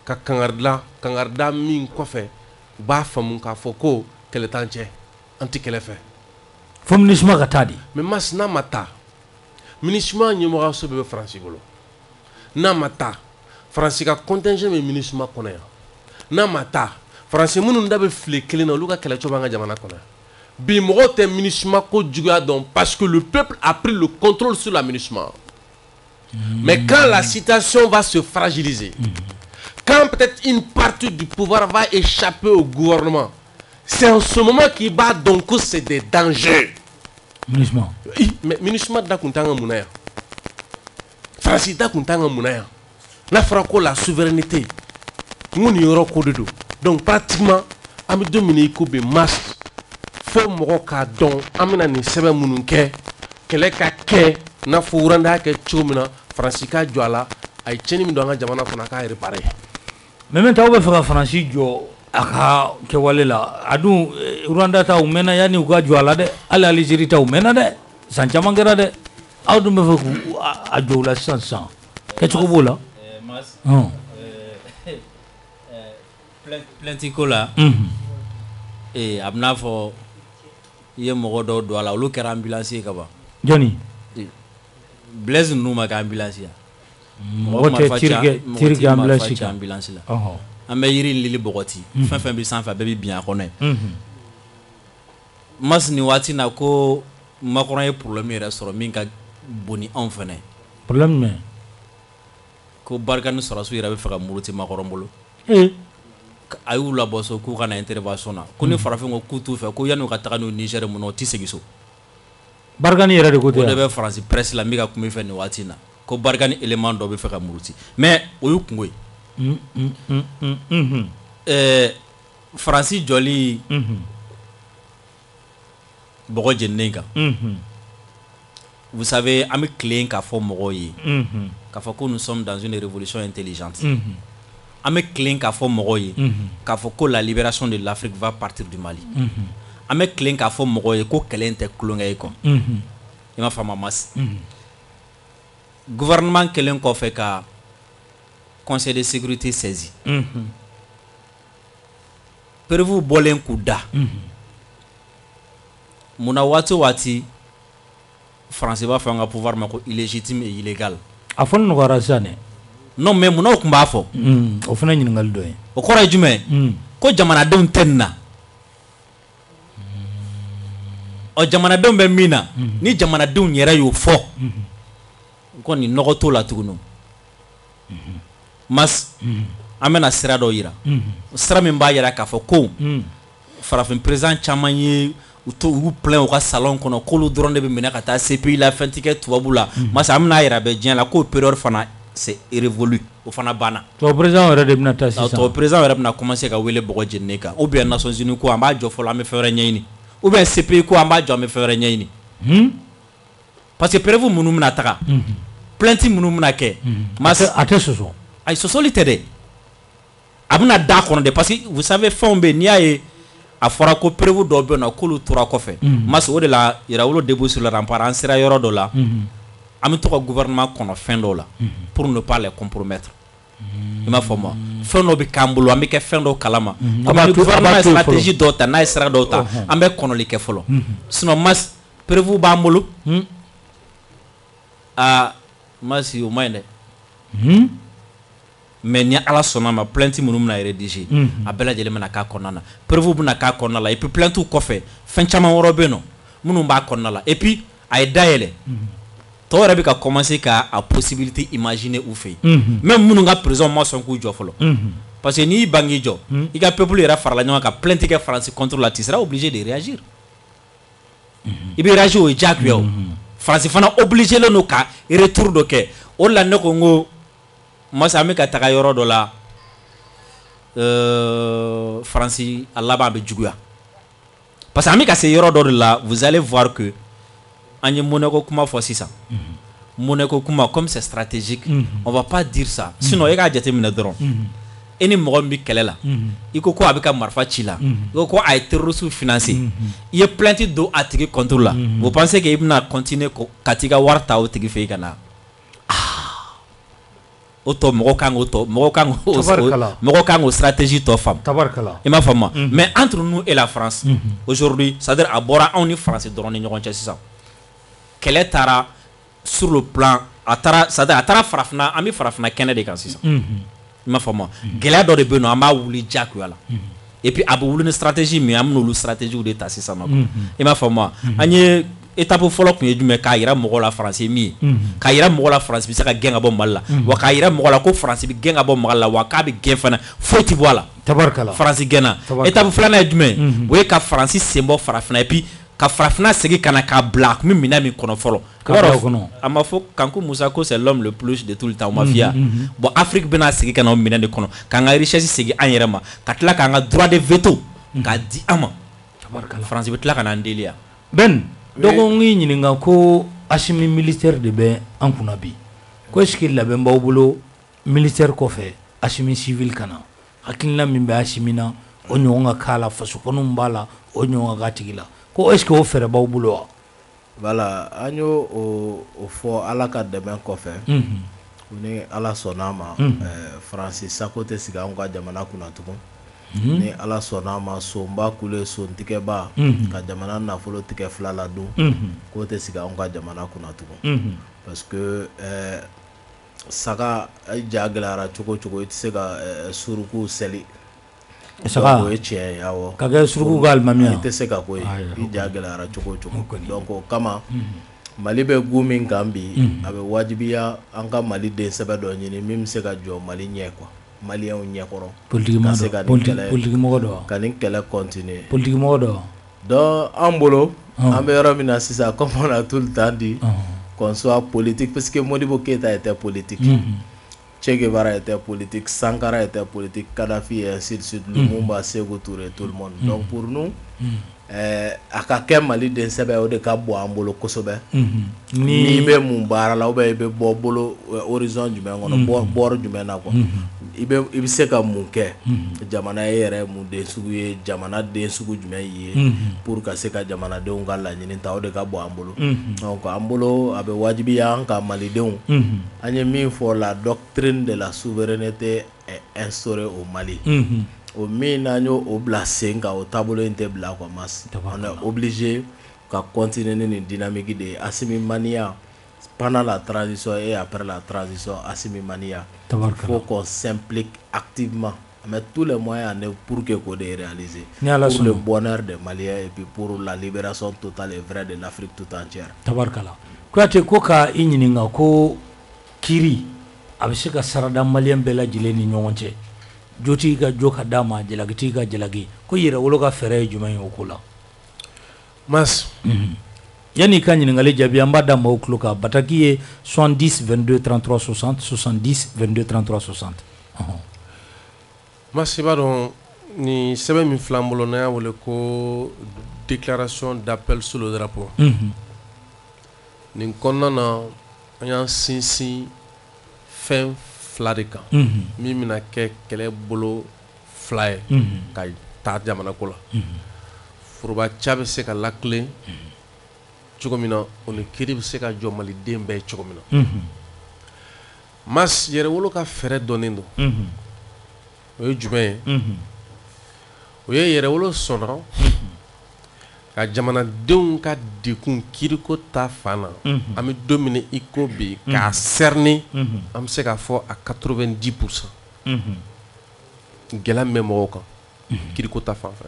ka kangari min kɔfɛ u b'a faamu k'a fɔ ko kɛlɛ t'an cɛ an tɛ kɛlɛ fɛ fo MINUSMA ka taa de mais mas n'a ma taa MINUSMA ɲɛmɔgɔyaso bɛɛ bɛ Faransi bolo n'a ma taa Faransi ka contingent bɛ MINUSMA kɔnɔ yan n'a ma taa faransi minnu da bɛ file kelen na olu ka kɛlɛcɛ b'an ka jamana kɔnɔ bi mɔgɔw tɛ MINUSMA ko juguya dɔn parce que le peuple a pris le contrôle sur la MINUSMA. Mais quand la situation va se fragiliser, quand peut-être une partie du pouvoir va échapper au gouvernement, c'est en ce moment qu'il va donc que c'est des dangers. MINUSMA. Mais MINUSMA da kuntanga munaya. Fransi da kuntanga munaya. Na franco la souveraineté. Ngoni yoro ko de do. Donc pratiquement ami dominer ko be masse. Fo mɔgɔ k'a dɔn an bɛna nin sɛbɛn minnu kɛ kɛlɛ ka kɛ n'a fɔ wuranda kɛ cogo min na faransi ka jɔ a la a ye tiɲɛni min don an ka jamana kɔnɔ a k'a réparer. mais maintenant aw bɛ fɛ ka faransi jɔ a ka kɛwale la a dun wuranda ta u mɛnna yanni u ka jɔ a la dɛ hali Alizeri ta u mɛnna dɛ san caman kɛra dɛ aw dun bɛ fɛ k'u a jɔ u la sisan kɛcogo b'o la. plainte ko la a bɛna fɔ i ye mɔgɔ dɔw don a la olu kɛra ambulance ye ka ban. jɔnni. Blaise ninnu ma kɛ ambulance ya. mɔgɔ tɛ tiri kɛ ambulance kan. ambulance la. an bɛ yiri in lili bɔgɔti. fɛn fɛn bɛ sanfɛ a bɛɛ bɛ bin a kɔnɔ ye. mas nin waati na ko Macron ye problème yɛrɛ sɔrɔ min ka bon ni anw fɛnɛ. problème jumɛn. ko Barkhane Sɔrɔsiw yɛrɛ bɛ fɛ ka muruti Macron bolo. a y'u labɔ so k'u kana intervention na ko ni farafin ko k'u t'u fɛ ko yanni u ka taga n'u Niger mun na u tɛ segin so. Barkhane yɛrɛ de ko tɛ. o de bɛ Faransi presse la n bɛ ka kuma i fɛ nin waati in na ko Barkhane élément dɔ bɛ fɛ ka muruti mais o y'u kungo ye. Faransi jɔli bɔgɔ jeninen kan. Vous savez an bɛ tilen k'a fɔ mɔgɔw ye k'a fɔ ko nous sommes dans une révolution intelligente. An bɛ tilen k'a fɔ mɔgɔw ye k'a fɔ ko la libération de l'Afrique va partir du Mali. An bɛ tilen k'a fɔ mɔgɔw ye ko kɛlɛ in tɛ kulonkɛ ye quoi. I m'a faamu mas. Gouvernement kɛlen kɔfɛ ka Conseil de sécurité saisi. Prévu bɔlen k'u da. Munna waati o waati Faransi b'a fɔ an ka pouvoir ma ko illégitime et illégal. A fɔ nɔgɔyara sisan dɛ. Non mais munna o tun b'a fɔ. O fana ye ɲininkali dɔ ye. O kɔrɔ ye jumɛn. Ko jamanadenw tɛ nin na. Ɔ jamanadenw bɛ min na ni jamanadenw yɛrɛ y'o fɔ ko nin nɔgɔ t'o la tuguni. Mas an bɛna sira dɔ yira. Sira min b'a yira k'a fɔ ko farafin président caman ye u plein u ka salon kɔnɔ k'olu dɔrɔn de bɛ minɛ ka taa CPI la fɛn ti kɛ tubabu la. Mas an bɛna yira bɛ diɲɛ la k'o période fana c'est révolu o fana banna. Tubabu président yɛrɛ de bɛna taa sisan. Tubabu président yɛrɛ bɛna commencer ka wele bɔgɔ jeninen kan ou bien Nations Unies ko an b'a jɔ fɔlɔ an bɛ fɛn wɛrɛ ɲɛɲini ou bien CPI ko an b'a jɔ an bɛ fɛn wɛrɛ ɲɛɲini. Parce que preuve minnu bɛna taga plainte minnu bɛna kɛ. Mas a tɛ sɔsɔ. Ayi sɔsɔli tɛ dɛ. A bɛna da kɔnɔ de parce que vous savez fɛnw bɛ n'i y'a ye a fɔra ko preuve dɔw bɛ yen nɔ k'olu tora kɔfɛ. Mas o de la Yɛrɛwolo débouche sur le rempart an sera yɔrɔ dɔ la. An bɛ to ka gouvernement kɔnɔ fɛn dɔw la pour ne pas les compromettre. I m'a fɔ ma fɛn dɔw bɛ k'an bolo an bɛ kɛ fɛn dɔw kalama. Ni gouvernement ye stratégie dɔw ta n'a ye sira dɔw ta an bɛ kɔnɔli kɛ fɔlɔ. Sinon mas preuve b'an bolo. Mas o ma ɲi dɛ. Mais ni ala sɔnna ma plainte minnu bɛna rédiger a bɛɛ lajɛlen bɛna k'a kɔnɔna na preuve bɛna k'a kɔnɔna la et puis plainte kɔfɛ fɛn caman wɛrɛ bɛ yen nɔ minnu b'a kɔnɔna la et puis a ye dayɛlɛ tɔw yɛrɛ bɛ ka commencer ka a possibilité imaginer u fɛ yen même minnu ka président ma sɔn k'u jɔ fɔlɔ parce que n'i y'i ban k'i jɔ i ka peuple yɛrɛ farala ɲɔgɔn kan plainte kɛ Faransi contre la tu seras obligé de réagir i bɛ réagir o ye diyagoya o Faransi fana obligé len don ka retour dɔ kɛ o de la ne ko n ko masa an bɛ ka taga yɔrɔ dɔ la Faransi a laban bɛ juguya parce que an bɛ ka se yɔrɔ dɔ de la vous allez voir que an ye Monaco kuma fɔ sisan Monaco kuma comme c'est stratégique on va pas dire ça sinon e k'a jateminɛ dɔrɔn e ni mɔgɔ min bɛ kɛlɛ la i ko a bɛ ka marifa ci la i ko a ye terroristes financer i ye plainte don a tigi contre la vous pensez que i bɛna continuer ka t'i ka wari ta o tigi fɛ i ka na o tɔ mɔgɔ kan k'o stratégie tɔ faamu i m'a faamu mais entre nous et la France aujourd'hui c'est-à-dire a bɔra anw ni France dɔrɔn ni ɲɔgɔn cɛ sisan kɛlɛ taara sur le plan a taara c'est-à-dire a taara farafinna an bɛ farafinna kɛnɛ de kan sisan i m'a faamu gɛlɛya dɔ de bɛ yen nɔ an b'a wuli diyagoya la et puis a bɛ wuli ni stratégie min an bɛ n'olu stratégies de ta sisan nɔ i m'a faamu an ye étape fɔlɔ tun ye jumɛn k'a yira mɔgɔw la France ye min ye k'a yira mɔgɔw la France bɛ se ka gɛn ka bɔ Mali la wa k'a yira mɔgɔw la ko France bɛ gɛn ka bɔ Mali la wa k'a bɛ gɛn fana foyi tɛ bɔ a la tabarikala France gɛnna étape filanan ye jumɛn o ye ka France sen bɔ farafinna et puis ka farafinna segin ka na k'a bila a tun bɛ minɛn min kɔnɔ fɔlɔ a ma fɔ Kanku Musa ko c'est l'homme le plus de tout le temps o ma f'i ye bon Afrique bɛna segin ka na o minɛn de kɔnɔ k'an ka richesse segin an yɛrɛ ma ka tila k'an ka droit de veto k'a di an ma France bɛ tila ka n'an deli yan Ben dɔgɔ ngi ɲininka ko Assimi militaire de bɛ an kunna bi ko est-ce que labɛn b'aw bolo militaire kɔfɛ Assimi civil kana hakilina min bɛ Assimi na o ɲɔgɔn ka k'a la fasokɔnɔw b'a la o ɲɔgɔn ka k'a tigi la ko est-ce que o fɛrɛ b'aw bolo wa voilà an y'o o fɔ Ala ka dɛmɛ kɔfɛ ni Ala sɔnn'a ma France sako tɛ sigi anw ka jamana kunna tugun ni Ala sɔnn'a ma sonba kule sontigɛba ka jamana nafolo tigɛ fila la dun k'o tɛ sigi anw ka jamana kunna tugun parce que saga ja gɛlɛyara cogo cogo i tɛ se ka suruku seli saga o ye tiɲɛ ye awɔ ka kɛ suruku ka alimamiya i tɛ se ka ko ye i ja gɛlɛyara cogo cogo donc o kama Mali bɛ gu min kan bi a bɛ wajibiya an ka Mali den sɛbɛ dɔ ɲini min bɛ se ka jɔ Mali ɲɛ quoi Maliyɛnw ɲɛkɔrɔ politique mɔgɔ dɔ ka nin kɛlɛ continuer politique mɔgɔ dɔ donc an bolo an bɛ yɔrɔ min na sisan comme on a tout le temps dit qu'on soit politique parce que Modibo Keïta était politique Che Guevara était politique Sankara était politique Kadhafi et ainsi de suite Lumumba Sékou Touré tout le monde donc pour nous a ka kɛ Mali den sɛbɛ o de ka bɔ an bolo kosɛbɛ ni bɛ mun baara la ou bien i bɛ bɔ bolo horizon jumɛn kɔnɔ bɔrɔ jumɛn na quoi i bɛ se ka mun kɛ jamana ye yɛrɛ mun den sugu ye jamana den sugu jumɛn ye pour ka se ka jamanadenw ka laɲini ta o de ka bɔ an bolo donc an bolo a bɛ wajibiya an ka malidenw an ye min fɔ la doctrine de la souveraineté est instaurée au Mali o min n'an y'o bila sen kan o taabolo in tɛ bila quoi mas on est obligé ka continuer ni nin dynamique de ye Assimi mania pendant la transition et après la transition Assimi mania il faut qu'on s'implique activement on met tous les moyens en œuvre pour que qu'on les réaliser pour le bonheur des Maliens et puis pour la libération totale et vraie de l'Afrique tout entière tabarkala Kuyate ko ka i ɲininka ko kiiri a bɛ se ka sarada Maliyɛn bɛɛ lajɛlen ni ɲɔgɔn cɛ jotigi ka jo ka d'a ma jalagitigi ka jalagi ko yɛrɛwolo ka fɛɛrɛ ye jumɛn ye o ko la Mas yanni i ka ɲininkali jaabi an b'a da maaw tulo kan Bataki ye 70 22 33 60 70 22 33 60 Mas i b'a dɔn nin sɛbɛn min filɛ an bolo n'an y'a wele ko déclaration d'appel sur le drapeau nin kɔnɔna na an y'an sinsin fɛn fila de kan min bɛna kɛ kɛlɛ bolo fila ye ka taa jamana ko la forobaca bɛ se ka lakilen cogo min na o ni kiiri bɛ se ka jɔ maliden bɛɛ cogo min na Mas yɛrɛwolo ka fɛɛrɛ dɔnnen don o ye jumɛn ye o ye yɛrɛwolo sɔnna ka jamanadenw ka dekun kiiriko ta fan na an bɛ don min i ko bi k'a cerner an bɛ se k'a fɔ a 90% gɛlɛya min bɛ mɔgɔw kan kiiriko ta fan fɛ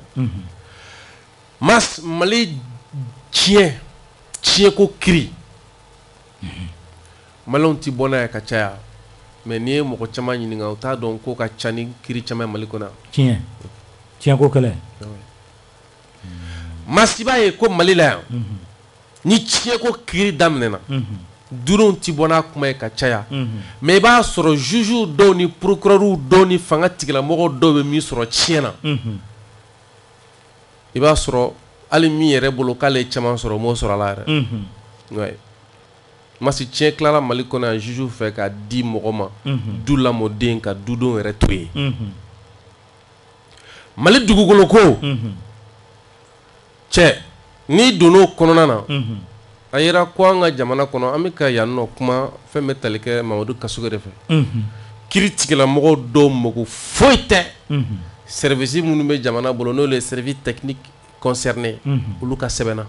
Mas Mali tiɲɛko kiiri Maliyɛnw ti bɔ n'a ye ka caya mais n'i ye mɔgɔ caman ɲininka o t'a dɔn ko ka ca ni kiiri caman ye Mali kɔnɔ tiɲɛko kɛlɛ Mas i b'a ye ko Mali la yan ni tiɲɛko kiiri daminɛna duuruw ti bɔ n'a kuma ye ka caya mais i b'a sɔrɔ juges dɔw ni procureurs dɔw ni fanga tigilamɔgɔw dɔw bɛ min sɔrɔ tiɲɛ na i b'a sɔrɔ hali min yɛrɛ bolo k'ale ye caman sɔrɔ o m'o sɔrɔ a la yɛrɛ Mas tiɲɛ tilala Mali kɔnɔ yan juges fɛ k'a di mɔgɔ ma du lamɔden ka dudenw yɛrɛ to yen Mali dugukolo ko cɛ n'i donn'o kɔnɔna na a yira ko an ka jamana kɔnɔ an bɛ ka yan nɔ kuma fɛn bɛ tali kɛ Mamadu Kasugu de fɛ kiiri tigilamɔgɔw dɔw mago foyi tɛ service minnu bɛ jamana bolo n'olu ye service technique concerné olu ka sɛbɛnna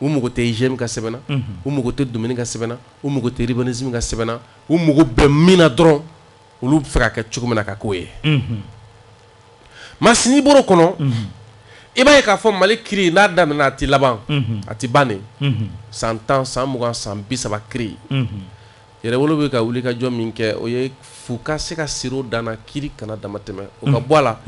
u mago tɛ IGM ka sɛbɛnna u mago tɛ domine ka sɛbɛnna u mago tɛ urbanisme ka sɛbɛnna u mago bɛ min na dɔrɔn olu bɛ fɛ ka kɛ cogo min na ka k'o ye masi n'i bɔr'o kɔnɔ i b'a ye k'a fɔ Mali kiri n'a daminɛna a ti laban a ti ban de san 10 san 20 san 30 kiri yɛrɛwolo bɛ ka wuli ka jɔ min kɛ o ye f'u ka se ka siro danna kiri kana dama tɛmɛ o ka bɔ a la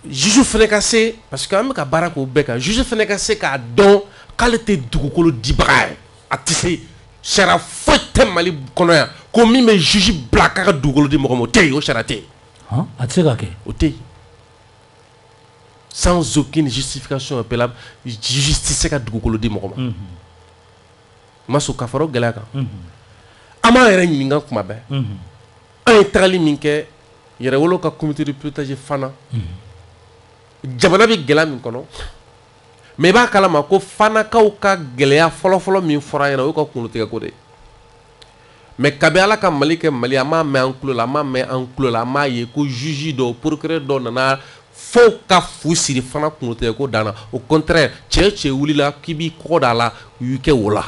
juge fana ka se parce que an bɛ ka baara k'o bɛɛ kan juge fana ka se k'a dɔn k'ale tɛ dugukolo dibaga ye a tɛ se sariya foyi tɛ Mali kɔnɔ yan ko min bɛ juge bila k'a ka dugukolo di mɔgɔ ma o tɛ yen o sariya tɛ yen a tɛ se ka kɛ o tɛ yen sans aucune justification appelable juge tɛ se ka dugukolo di mɔgɔ ma ma sɔn ka fara o gɛlɛya kan an b'an yɛrɛ ɲininka kuma bɛɛ an ye tagali min kɛ yɛrɛwolo ka comité de pilotage fana jamana bɛ gɛlɛya min kɔnɔ mais i b'a kalama ko fanakaw ka gɛlɛya fɔlɔfɔlɔ min fɔra ɲɛna o y'u ka kunkolotigɛko de ye mais kabi Ala ka Mali kɛ Mali an m'a mɛn an tulo la an m'a mɛn an tulo la an m'a ye ko juge dɔw procureur dɔw nana fo ka fu siri fana kunkolotigɛko dan na au contraire cɛ cɛ wulila k'i b'i kɔkɔ da la u y'u kɛ o la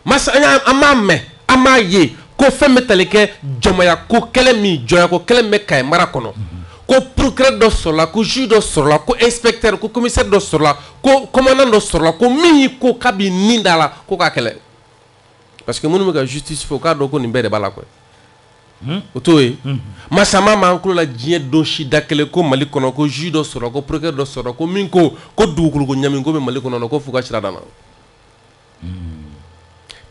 masa an m'a mɛn an m'a ye ko fɛn bɛ tali kɛ jɔnmaya ko kɛlɛ min jɔnya ko kɛlɛ bɛ Kayi mara kɔnɔ ko procureur dɔ sɔrɔla ko juge dɔ sɔrɔla ko inspecteur ko commissaire dɔ sɔrɔla ko commandant dɔ sɔrɔla ko min y'i ko k'a b'i nin da la ko k'a kɛlɛ parce que minnu bɛ ka justice fɔ k'a dɔn ko nin bɛɛ de b'a la koyi o t'o ye masa ma m'an tulo la diɲɛ don si da kelen ko Mali kɔnɔ ko juge dɔ sɔrɔla ko procureur dɔ sɔrɔla ko min ko dugukolo ko ɲami ko bɛ Mali kɔnɔ ko f'u ka sira dan na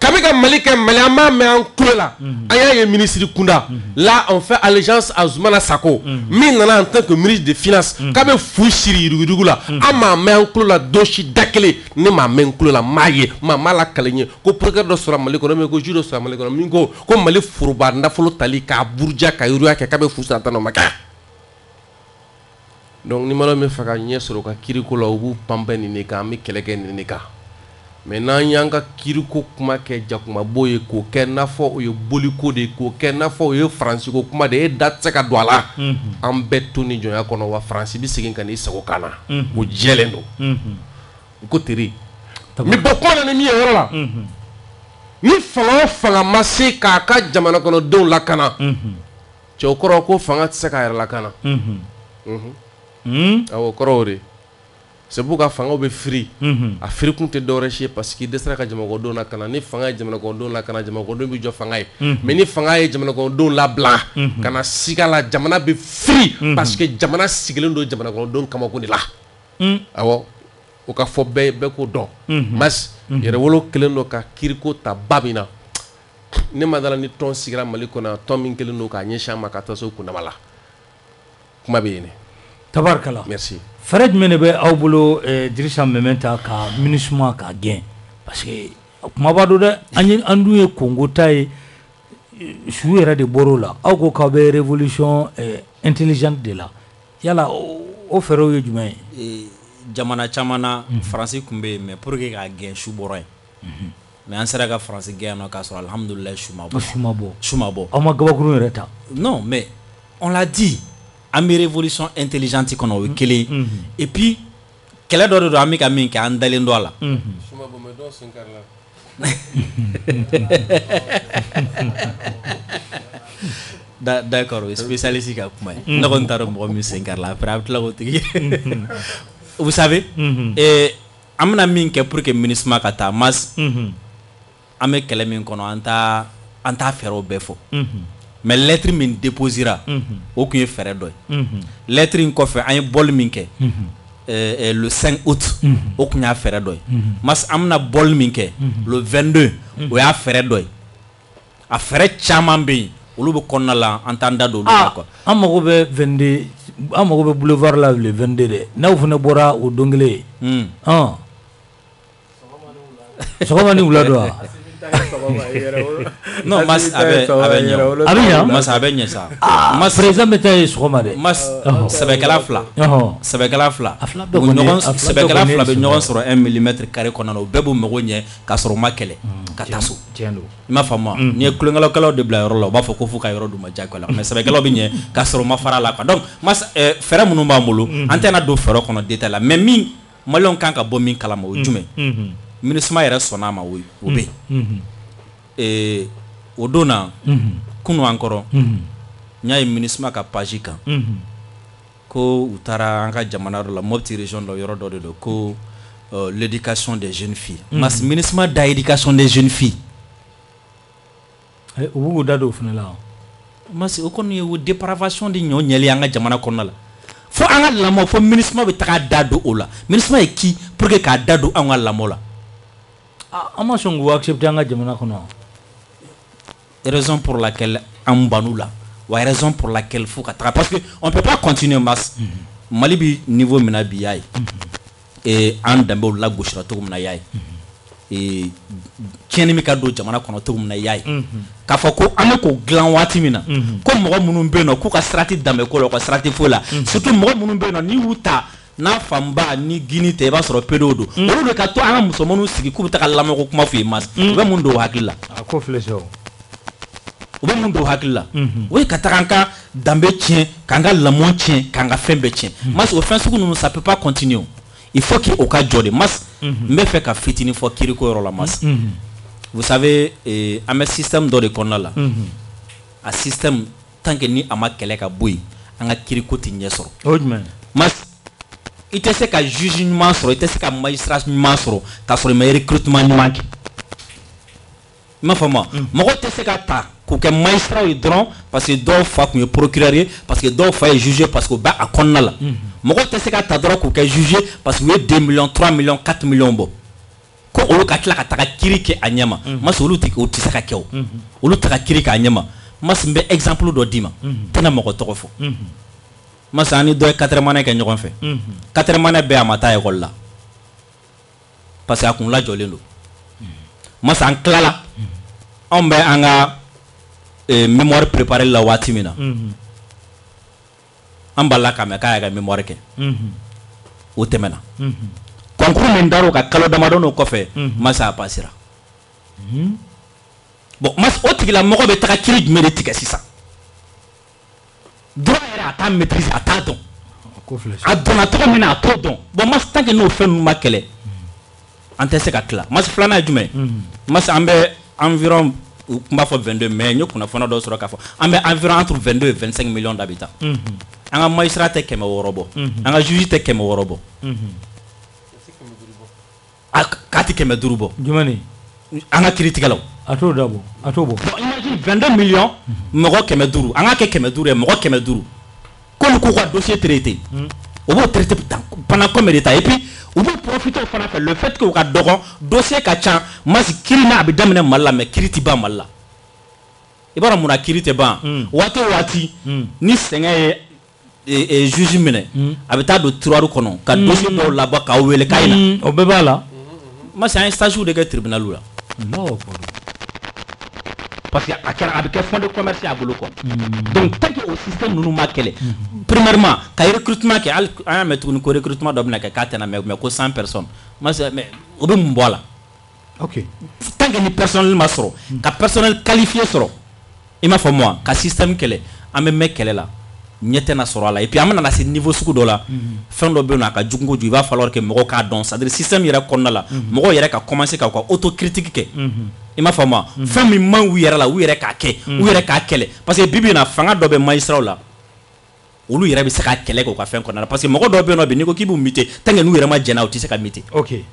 kabi ka Mali kɛ Mali an b'a mɛn an tulo la an y'a ye ministre kunda là on fait allégeance à Zoumana Sako min nana en tant que ministre des finances k'a bɛ fu siri yurugujurugu la an m'a mɛn an tulo la don si da kelen ne m'a mɛn n tulo la m'a ye m'a la kalan ye ko procureur dɔ sɔrɔ Mali kɔnɔ mais ko juge dɔ sɔrɔ Mali kɔnɔ min ko Mali foroba nafolo tali k'a buruja ka yiriya kɛ k'a bɛ fu sara tan o ma kɛ donc ni malo min fɛ ka ɲɛ sɔrɔ ka kiriko la u b'u panpɛ nin de kan an bɛ kɛlɛ kɛ nin de kan mais n'an y'an ka kiriko kuma kɛ jakumabo ye k'o kɛ n'a fɔ o ye boliko de ye k'o kɛ n'a fɔ o ye faransiko kuma de ye da tɛ se ka don a la an bɛɛ to ni jɔnya kɔnɔ wa faransi bɛ segin ka n'i sago kan na o jɛlen don u ko teri mais bɔ kuma na ni min ye yɔrɔ la ni fanga o fanga ma se k'a ka jamana kɔnɔdenw lakana cɛ o kɔrɔ ko fanga tɛ se k'a yɛrɛ lakana awɔ kɔrɔ o de c'est pour que fanga bɛ firi a firi kun tɛ dɔwɛrɛ si ye parce que dɛsɛra ka jamanakɔnɔdenw lakana ni fanga ye jamanakɔnɔdenw lakana jamanakɔnɔdenw bɛ jɔ fanga ye mais ni fanga ye jamanakɔnɔdenw labila ka na siga la jamana bɛ firi parce que jamana sigilen don jamanakɔnɔdenw kamako de la awɔ o ka fɔ bɛɛ k'o dɔn mas yɛrɛwolo kelen don ka kiriko ta ba min na ne ma dala ni tɔn sigira Mali kɔnɔ tɔn min kelen don k'a ɲɛsin an ma ka taa se o kundama la kuma bɛ yen tabarikala merci fɛɛrɛ jumɛn de bɛ aw bolo Dirisa Mɛmɛnta ka MINUSMA ka gɛn parce que kumaba don dɛ an dun ye Kongo ta ye su yɛrɛ de bɔr'o la aw ko k'aw bɛ révolution intelligente de la yala o fɛɛrɛw ye jumɛn ye jamana caman na Faransi tun bɛ yen mais pour que k'a gɛn su bɔra yen mais an sera ka Faransi gɛn yan nɔ k'a sɔrɔ alhamdulilayi su ma bɔ aw ma gabakurun yɛrɛ ta non mais on l'a dit an bɛ révolution intelligente kɔnɔ o ye kelen et puis kɛlɛ dɔ de don an bɛ ka min kɛ an dalen don a la d'accord o ye spécialiste ka kuma ye ne kɔni t'a dɔn mɔgɔ min sen kari la après a bɛ tila k'o tigi vous savez an bɛna min kɛ pour que MINUSMA ka taa mas an bɛ kɛlɛ min kɔnɔ an t'a fɛɛrɛw bɛɛ fɔ mais lettre min déposera o tun ye fɛɛrɛ dɔ ye lettre in kɔfɛ an ye bɔli min kɛ le 5 août o tun y'a fɛɛrɛ dɔ ye mas an bɛna bɔli min kɛ le 22 o y'a fɛɛrɛ dɔ ye a fɛɛrɛ caman bɛ yen olu bɛ kɔnɔna la an t'an da don olu la quoi an mago bɛ 22 an mago bɛ boulevard la le 22 dɛ n'aw fana bɔra o don kelen ye sɔgɔma ni wula don wa non mas a bɛ ɲɛ mas a bɛ ɲɛ sa mas président bɛ taa ye sɔgɔma dɛ mas sɛbɛkɛla fila sɛbɛkɛla fila bɛ ɲɔgɔn sɔrɔ 1 millimètre carré kɔnɔna na o bɛɛ b'u mago ɲɛ k'a sɔrɔ u ma kɛlɛ ka taa so i m'a faamu n'i ye tulonkɛlaw de bila yɔrɔ la u b'a fɔ ko f'u ka yɔrɔ d'u ma diyagoya mais sɛbɛkɛlaw bɛ ɲɛ k'a sɔrɔ u ma fara a la quoi donc mas fɛɛrɛ minnu b'an bolo an tɛna don fɛɛrɛ kɔnɔ détail la mais min maliyɛnw kan ka bɔ min kalama o ye jumɛn MINUSMA yɛrɛ sɔnn'a ma o bɛ yen o don na kunu an kɔrɔ n y'a ye MINUSMA ka page kan ko u taara an ka jamana dɔ la Mopti région dɔ yɔrɔ dɔ de don ko l'éducation des jeunes filles mas MINUSMA da éducation des jeunes filles u b'u da don o fana la mas o kɔni ye o dépravation de ɲɔ ɲɛli an ka jamana kɔnɔna la fo an ka lamɔ fo MINUSMA bɛ taga da don o la MINUSMA ye qui pour que k'a da don an ka lamɔ la an ma sɔn k'u accepter an ka jamana kɔnɔ raison pour laquelle an banu la wa raison pour laquelle faut ka taga parce que on peut pas continuer mas Mali bi niveau min na bi y'a ye et an danbew la gosira cogo min na y'a ye tiɲɛni min ka don jamana kɔnɔ cogo min na y'a ye k'a fɔ ko an bɛ k'o dilan waati min na ko mɔgɔ minnu bɛ yen nɔ k'u ka sira tɛ danbeko la u ka sira tɛ foyi la surtout mɔgɔ minnu bɛ yen nɔ n'i y'u ta n'a fanba ni gini tɛ i b'a sɔrɔ pedow don olu de ka to an ka musomanninw sigi k'u bɛ taga lamɛnko kuma f'i ye mas u bɛ mun don u hakili la ko filɛ sɛ u bɛ mun don u hakili la o ye ka taga an ka danbe tiɲɛ k'an ka lamɔ tiɲɛ k'an ka fɛn bɛɛ tiɲɛ mas o fɛn sugu ninnu ça peut pas continuer il faut que o ka jɔ de mas n bɛ fɛ ka fitinin fɔ kiriko yɔrɔ la mas vous savez an bɛ système dɔ de kɔnɔna la a système tant que ni a ma kɛlɛ ka bɔ yen an ka kiriko tɛ ɲɛ sɔrɔ o jumɛn mas i tɛ se ka juge ɲuman sɔrɔ i tɛ se ka magistrat ɲuman sɔrɔ k'a sɔrɔ i ma recrutement ɲuman kɛ i m'a faamu mɔgɔ tɛ se ka ta k'o kɛ magistrat ye dɔrɔn parce que dɔw fa tun ye procureur ye parce que dɔw fa ye juge parce que o bɛ a kɔnɔna la mɔgɔ tɛ se ka ta dɔrɔn k'o kɛ juge parce que u ye 2 millions 3 millions 4 millions bɔ ko olu ka tila ka taga kiri kɛ a ɲɛma mas olu tɛ se ka kɛ o olu taga kiri k'a ɲɛma mas n bɛ exemple dɔ d'i ma tɛna mɔgɔ tɔgɔ fɔ mas an ni dɔ ye 4 mannais kɛ ɲɔgɔn fɛ 4 mannais bɛɛ a ma taa école la parce que a kun lajɔlen don mas an tilala anw bɛ an ka mémoire préparée la waati min na an bala ka mɛn k'a y'a ka mémoire kɛ o tɛmɛna concours min dar'o ka kalo damadɔ n'o kɔfɛ masa a passera bon mas o tigilamɔgɔ bɛ taga kiri jumɛn de tigɛ sisan droit yɛrɛ a t'a maîtriser a t'a dɔn a dɔnna tɔgɔ min na a t'o dɔn bon mas tant que n'o fɛn ninnu ma kɛlɛ an tɛ se ka tila mas filanan ye jumɛn mas an bɛ environ n b'a fɔ 22 mais n ye kunnafoni dɔ sɔrɔ k'a fɔ an bɛ environ entre 22 et 25 millions d'habitants an ka magistrat tɛ 600 bɔ an ka juge tɛ 600 bɔ k'a tɛ 500 bɔ jumɛn an ka kiiritigɛlaw a t'o dabɔ a t'o bɔ bon imagine 22 millions mɔgɔ 500 an ka kɛ 500 ye mɔgɔ 500 k'olu k'u ka dossier traité o b'o traité pendant combien de temps et puis u b'o profiter fana fɛ le fait que u ka dɔgɔn dossier ka ca masi kiri n'a a bɛ daminɛ Mali la mais kiri tɛ ban Mali la i b'a dɔn mun na kiri tɛ ban waati o waati ni sɛgɛn ye juge minɛ a bɛ taa don tiroir kɔnɔ ka dossier dɔw labɔ k'aw wele k'a ye na o bɛɛ b'a la masi an ye stage de kɛ tribunal la parce que a bɛ kɛ fond de commerce a bolo quoi donc tant que o système ninnu ma kɛlɛ premièrement ka recrutement kɛ hali an y'a mɛn tuguni ko recrutement dɔ bɛna kɛ k'a tɛna mɛn ko 100 personnes mais o bɛ mun bɔ a la ok tant que ni personnel ma sɔrɔ ka personnel qualifié sɔrɔ i m'a fɔ moi ka système kɛlɛ an bɛ mɛn kɛlɛ la ɲɛ tɛna sɔrɔ a la et puis an bɛna na se niveau sugu dɔ la fɛn dɔ bɛ yen nɔ a ka jugu kojugu i b'a falloir que mɔgɔw k'a dɔn c'est à dire système yɛrɛ kɔnɔna la mɔgɔw yɛrɛ ka commencer k'u ka autocritique kɛ i m'a fɔ moi fɛn min man u yɛrɛ la u yɛrɛ k'a kɛ u yɛrɛ k'a kɛlɛ parce que bibi in na fanga dɔ bɛ magistrat la olu yɛrɛ bɛ se ka kɛlɛ k'u ka fɛn kɔnɔna la parce que mɔgɔ dɔw bɛ yen nɔ bi n'i ko k'i b'u mite tant que n'u yɛrɛ ma jɛna u tɛ se ka mite. ok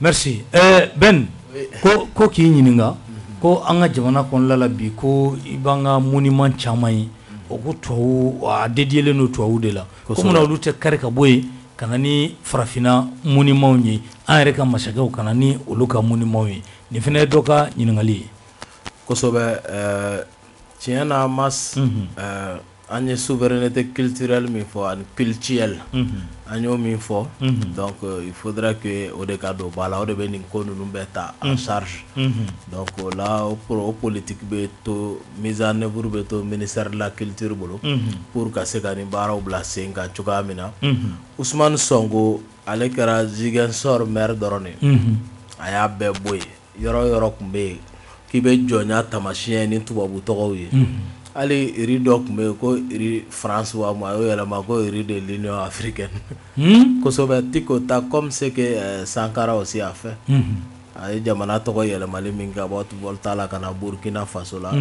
merci Ben ko k'i ɲininka ko an ka jamana kɔnɔna la bi ko i b'an ka monument caman ye o ko tubabu a dédiélen don tubabu de la ko munna olu tɛ kari ka bɔ yen ka na ni farafinna monument ye an yɛrɛ ka masakɛw ka na ni olu ka monument ye nin fana ye dɔ ka ɲininkali ye kosɛbɛ tiɲɛ na mas an ye souveraineté culturelle min fɔ ani culturelle an y'o min fɔ donc il faudrait que o de ka don ba la o de bɛ nin ko ninnu bɛɛ ta en charge donc o la o politique bɛ to mise en œuvre bɛ to ministère de la culture bolo pour ka se ka nin baaraw bila sen kan cogoya min na Ousmane Sonko ale kɛra Ziguinchor maire dɔrɔn de a y'a bɛɛ bɔ yen yɔrɔ yɔrɔ tun bɛ yen k'i bɛ jɔnya taamasiyɛn ni tubabu tɔgɔw ye hali iri dɔ tun bɛ yen ko iri France wa a y'o yɛlɛma ko iri de l'Union africaine kosɛbɛ Tiko ta comme ce que Sankara aussi a fait a ye jamana tɔgɔ yɛlɛmali min kɛ haute volta la ka na Burkina Faso la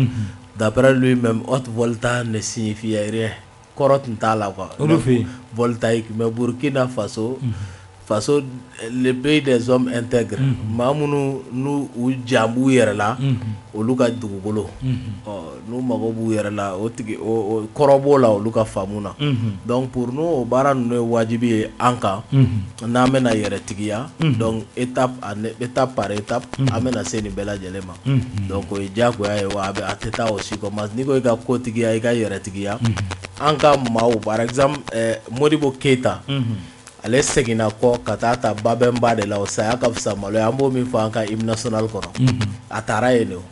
d'après lui-même haute volta ne signifie rien kɔrɔ tun t'a la quoi voltaïque mais Burkina Faso faso le pays des hommes intègres maa minnu n'u u jan b'u yɛrɛ la olu ka dugukolo n'u mago b'u yɛrɛ la o tigi o kɔrɔ b'o la olu ka faamu na donc pour nous o baara ninnu ye wajibi ye an kan n'an bɛna yɛrɛtigiya donc étape par étape an bɛna se nin bɛɛ lajɛlen ma donc o ye diyagoya ye wa a tɛ taa o si kɔ parce que n'i ko i ka kotigiya i ka yɛrɛtigiya an ka maaw par exemple Modibo Keita ale seginna kɔ ka taa ta Babemba de la o saya ka fisa malo ye an b'o min fɔ an ka hymne national kɔnɔ a taara yen de o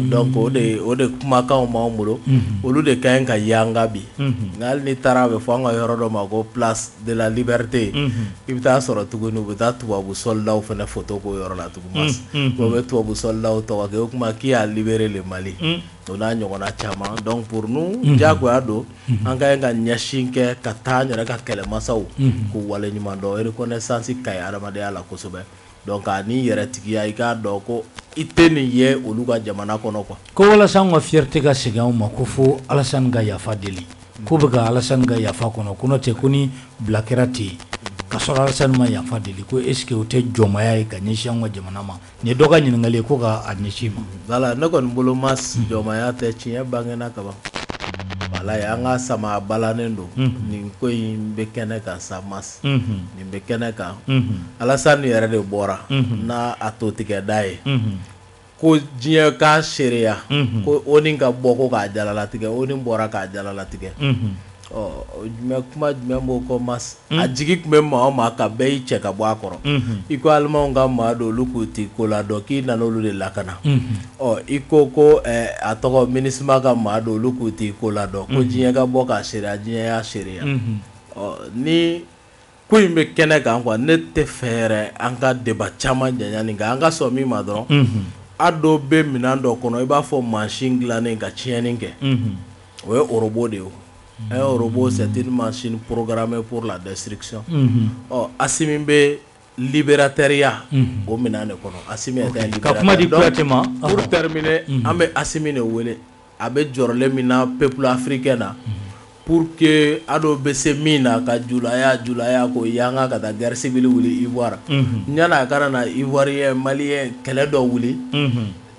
donc o de kumakanw b'anw bolo olu de ka ɲi ka yanga bi nka hali ni taara a bɛ fɔ an ka yɔrɔ dɔ ma ko place de la liberté i bɛ taa sɔrɔ tuguni u bɛ taa tubabu soldaw fana photo k'o yɔrɔ la tuguni o bɛ tubabu soldaw tɔgɔ kɛ o kuma qui a libéré le Mali o n'a ɲɔgɔnna caman donc pour nous diyagoya don an ka ɲi ka ɲɛsin kɛ ka taa an yɛrɛ ka kɛlɛmasaw k'u waleɲuman dɔn reconnaissance ka ɲi adamadenya la kosɛbɛ donc ani yɛrɛtigiya i k'a dɔn ko i tɛ nin ye olu ka jamana kɔnɔ quoi ko walasa an ka fierté ka segin anw ma ko fo Alassane ka yafa deli ko bɛ ka Alassane ka yafa kɔnɔ ko n'o tɛ ko ni bila kɛra ten ka sɔrɔ Alassane ma yafa deli ko est ce que o tɛ jɔnmaya ye ka ɲɛsin an ka jamana ma nin ye dɔ ka ɲininkali ye ko ka a ɲɛsin ma voilà ne kɔni bolo mas jɔnmaya tɛ tiɲɛ bangena kaban voilà an ka sama balanen don nin ko in bɛ kɛnɛ kan sa mas nin bɛ kɛnɛ kan Alassane yɛrɛ de bɔra n'a a to tigɛ da ye ko diɲɛ ka seereya ko o ni ka bɔ ko k'a jalalatigɛ o ni bɔra k'a jalalatigɛ kuma jumɛn b'o kɔ mas a jigi tun bɛ maa o maa ka bɛɛ y'i cɛ ka bɔ a kɔrɔ i ko alimaw ka maa don olu k'u ti ko la dɔn k'i nana olu de lakana i ko a tɔgɔ MINUSMA ka maa don olu k'u ti ko la dɔn ko diɲɛ ka bɔ k'a seereya diɲɛ y'a seereya ni ko in bɛ kɛnɛ kan quoi ne tɛ fɛ yɛrɛ an ka débat caman janya nin kan an ka sɔn min ma dɔrɔn a dɔw bɛ minɛn dɔ kɔnɔ i b'a fɔ mansin dilannen ka tiɲɛni kɛ o ye orobo de ye un robot c'est une machine programmée pour la destruction Assimi bɛ libératariat o minɛn de kɔnɔ Assimi est un libérateur pour terminer an bɛ Assimi de wele a bɛ jɔrɔlen min na peuple africain na pour que a dɔw bɛ se min na ka julaya ko yanga ka taa guerre civile wuli Ivoire ɲana a kana na Ivoirien Malien kɛlɛ dɔ wuli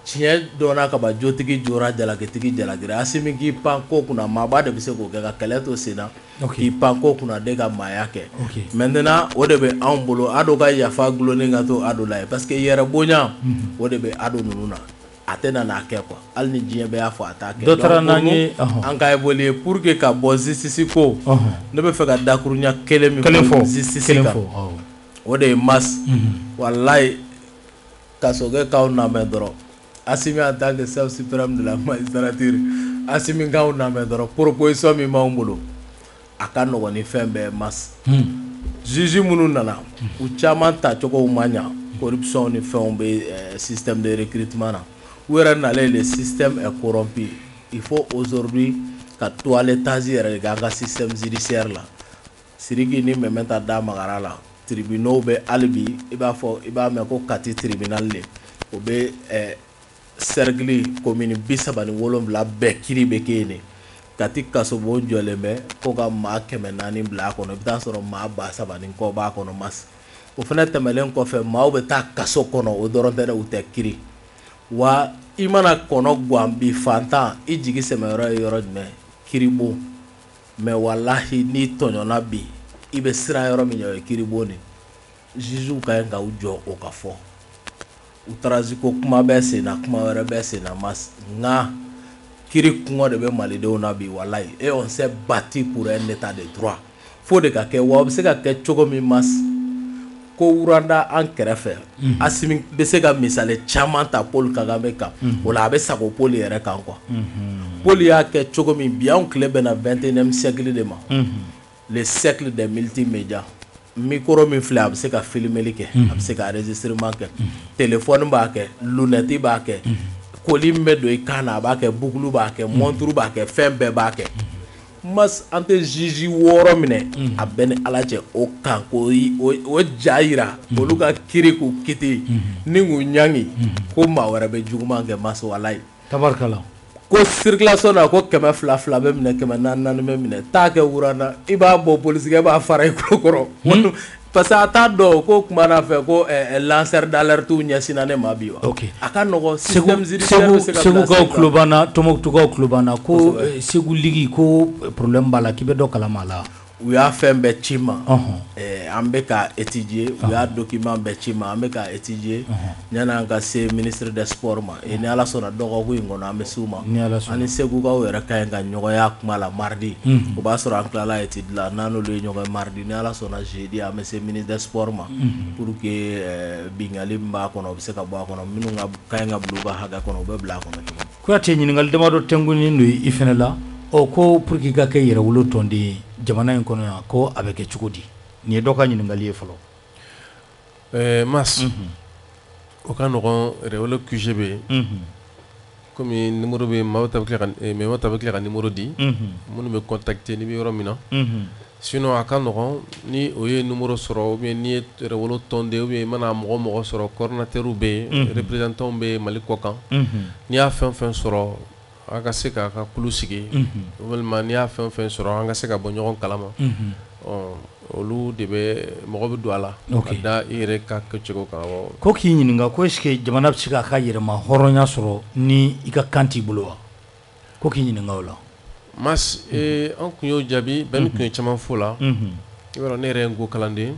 tiɲɛ dɔnna ka ban jotigi jora jalakitigi jalakira Assimi k'i pan ko kunna maaba de bɛ se k'o kɛ ka kɛlɛ to sen na k'i pan ko kunna de ka maaya kɛ maintenant o de bɛ anw bolo a dɔw ka yafa gulonnen ka to a dɔw la ye parce que yɛrɛ bonya o de bɛ a dɔw ninnu na a tɛ na n'a kɛ quoi hali ni diɲɛ bɛɛ y'a fɔ a t'a kɛ dɔ taara n'an ye an ka évoluer pour que ka bɔ justice ko ne bɛ fɛ ka dakuruɲa kelen min fɔ justice kan o de ye mas walayi ka sɔkɛ k'aw lamɛn dɔrɔn Assimi en tant que chef suprême de la magistrature Assimi k'aw lamɛn dɔrɔn proposition min b'anw bolo a ka nɔgɔn ni fɛn bɛɛ mas juge minnu nana u caman tacogow ma ɲa corruption ni fɛnw bɛ système de recrutement na u yɛrɛ nalen le système est corrompu il faut aujourd'hui ka toilettage yɛrɛ de kɛ an ka système judiciaire la Sidiki ni Mɛmɛta da magara la tribunaux bɛ hali bi i b'a mɛn ko Kati tribunal le o bɛ cercle commune 37 bɛɛ kiri bɛ kɛ yen de Kati kasobon jɔlen bɛ ko ka maa 400 bila a kɔnɔ i bɛ taa sɔrɔ maa 3000 ni kɔ b'a kɔnɔ mas o fana tɛmɛlen kɔfɛ maaw bɛ taa kaso kɔnɔ o dɔrɔn tɛ dɛ u tɛ kiri wa i mana kɔnɔ gan bi fantan i jigi sɛmɛyɔrɔ ye yɔrɔ jumɛn kiribon mais walahi n'i tɔɲɔna bi i bɛ siran yɔrɔ min ɲɛ o ye kiribon de jugew ka ɲi ka u jɔ o ka fɔ outrage ko kuma bɛ sen na kuma wɛrɛ bɛ sen na mas nka kiri kɔngɔ de bɛ malidenw na bi walayi et on s'est battu pour un état de droit fo de ka kɛ wa o bɛ se ka kɛ cogo min mas ko wuranda an kɛrɛfɛ Assimi bɛ se ka misali caman ta Paul Kagame kan o la a bɛ sago Paul yɛrɛ kan quoi Paul y'a kɛ cogo min bi anw tile bɛna 21e siècle de ma le siècle des multimédias micro min filɛ a bɛ se ka filmeli kɛ a bɛ se ka enregistrement kɛ téléphone b'a kɛ lunette b'a kɛ koli min bɛ don i kan na a b'a kɛ boucle b'a kɛ montre b'a kɛ fɛn bɛɛ b'a kɛ mas an tɛ juge 6 minɛ a bɛɛ ni ala cɛ o kan ko o ja yira olu ka kiiri k'u kiti ni k'u ɲangi ko maa wɛrɛ bɛ juguman kɛ mas walayi tabarikala ko circulation na ko 200 bɛ minɛ 400 bɛ minɛ taa kɛ wuranna i b'a bɔ polisikɛ b'a fara i kulo kɔrɔ parce que a t'a dɔn ko kuma na fɛ ko lanceur d'alerte ɲɛsinna ne ma bi wa a ka nɔgɔ système judiciaire bɛ se ka segukaw tulo banna Tɔnbukutukaw tulo banna ko Segu ligi ko problème b'a la k'i bɛ dɔ kalama la u y'a fɛn bɛɛ ci ma an bɛ ka étudier u y'a document bɛɛ ci ma an bɛ ka étudier yan'an ka se ministre des sports ma ni ala sɔnna dɔgɔkun in kɔnɔ an bɛ s'u ma ani segukaw yɛrɛ ka ɲi ka ɲɔgɔnya kuma la mardi o b'a sɔrɔ an tilala étude la n'an n'olu ye ɲɔgɔn mardi ni ala sɔnna jeudi an bɛ se ministre des sports ma pour que bingali min b'a kɔnɔ o bɛ se ka bɔ a kɔnɔ minnu ka ɲi ka bila u ka hakɛ kɔnɔ u bɛ bila a kɔnɔ cogo Kuyate ɲininkali damadɔ tɛnkunin don i fɛnɛ la ko pour que i ka kɛ yɛrɛwolo tɔnden ye jamana in kɔnɔ yan ko a bɛ kɛ cogo di nin ye dɔ ka ɲininkali ye fɔlɔ mas o ka nɔgɔn yɛrɛwolo QG bɛ yen komi numéro bɛ maaw ta bɛ tila ka numéro di minnu bɛ contacter ni bɛ yɔrɔ min na sinon a ka nɔgɔn ni o ye numéro sɔrɔ ou bien ni ye yɛrɛwolo tɔnden ou bien i mana mɔgɔ mɔgɔ sɔrɔ coordinateur bɛ yen représentant bɛ Mali kɔ kan n'i y'a fɛn fɛn sɔrɔ an ka se k'a ka kulu sigi walima n'i y'a fɛn fɛn sɔrɔ an ka se ka bɔ ɲɔgɔn kalama olu de bɛ mɔgɔ bɛ don a la ka da i yɛrɛ ka kɛcogo kan ko k'i ɲininka ko est-ce que jamana bɛ se k'a ka yɛrɛma hɔrɔnya sɔrɔ ni i ka kan t'i bolo wa ko k'i ɲininka o la mas an kun y'o jaabi bɛɛ min kun ye caman fɔ la i b'a dɔn ne yɛrɛ ye Ngo kalanden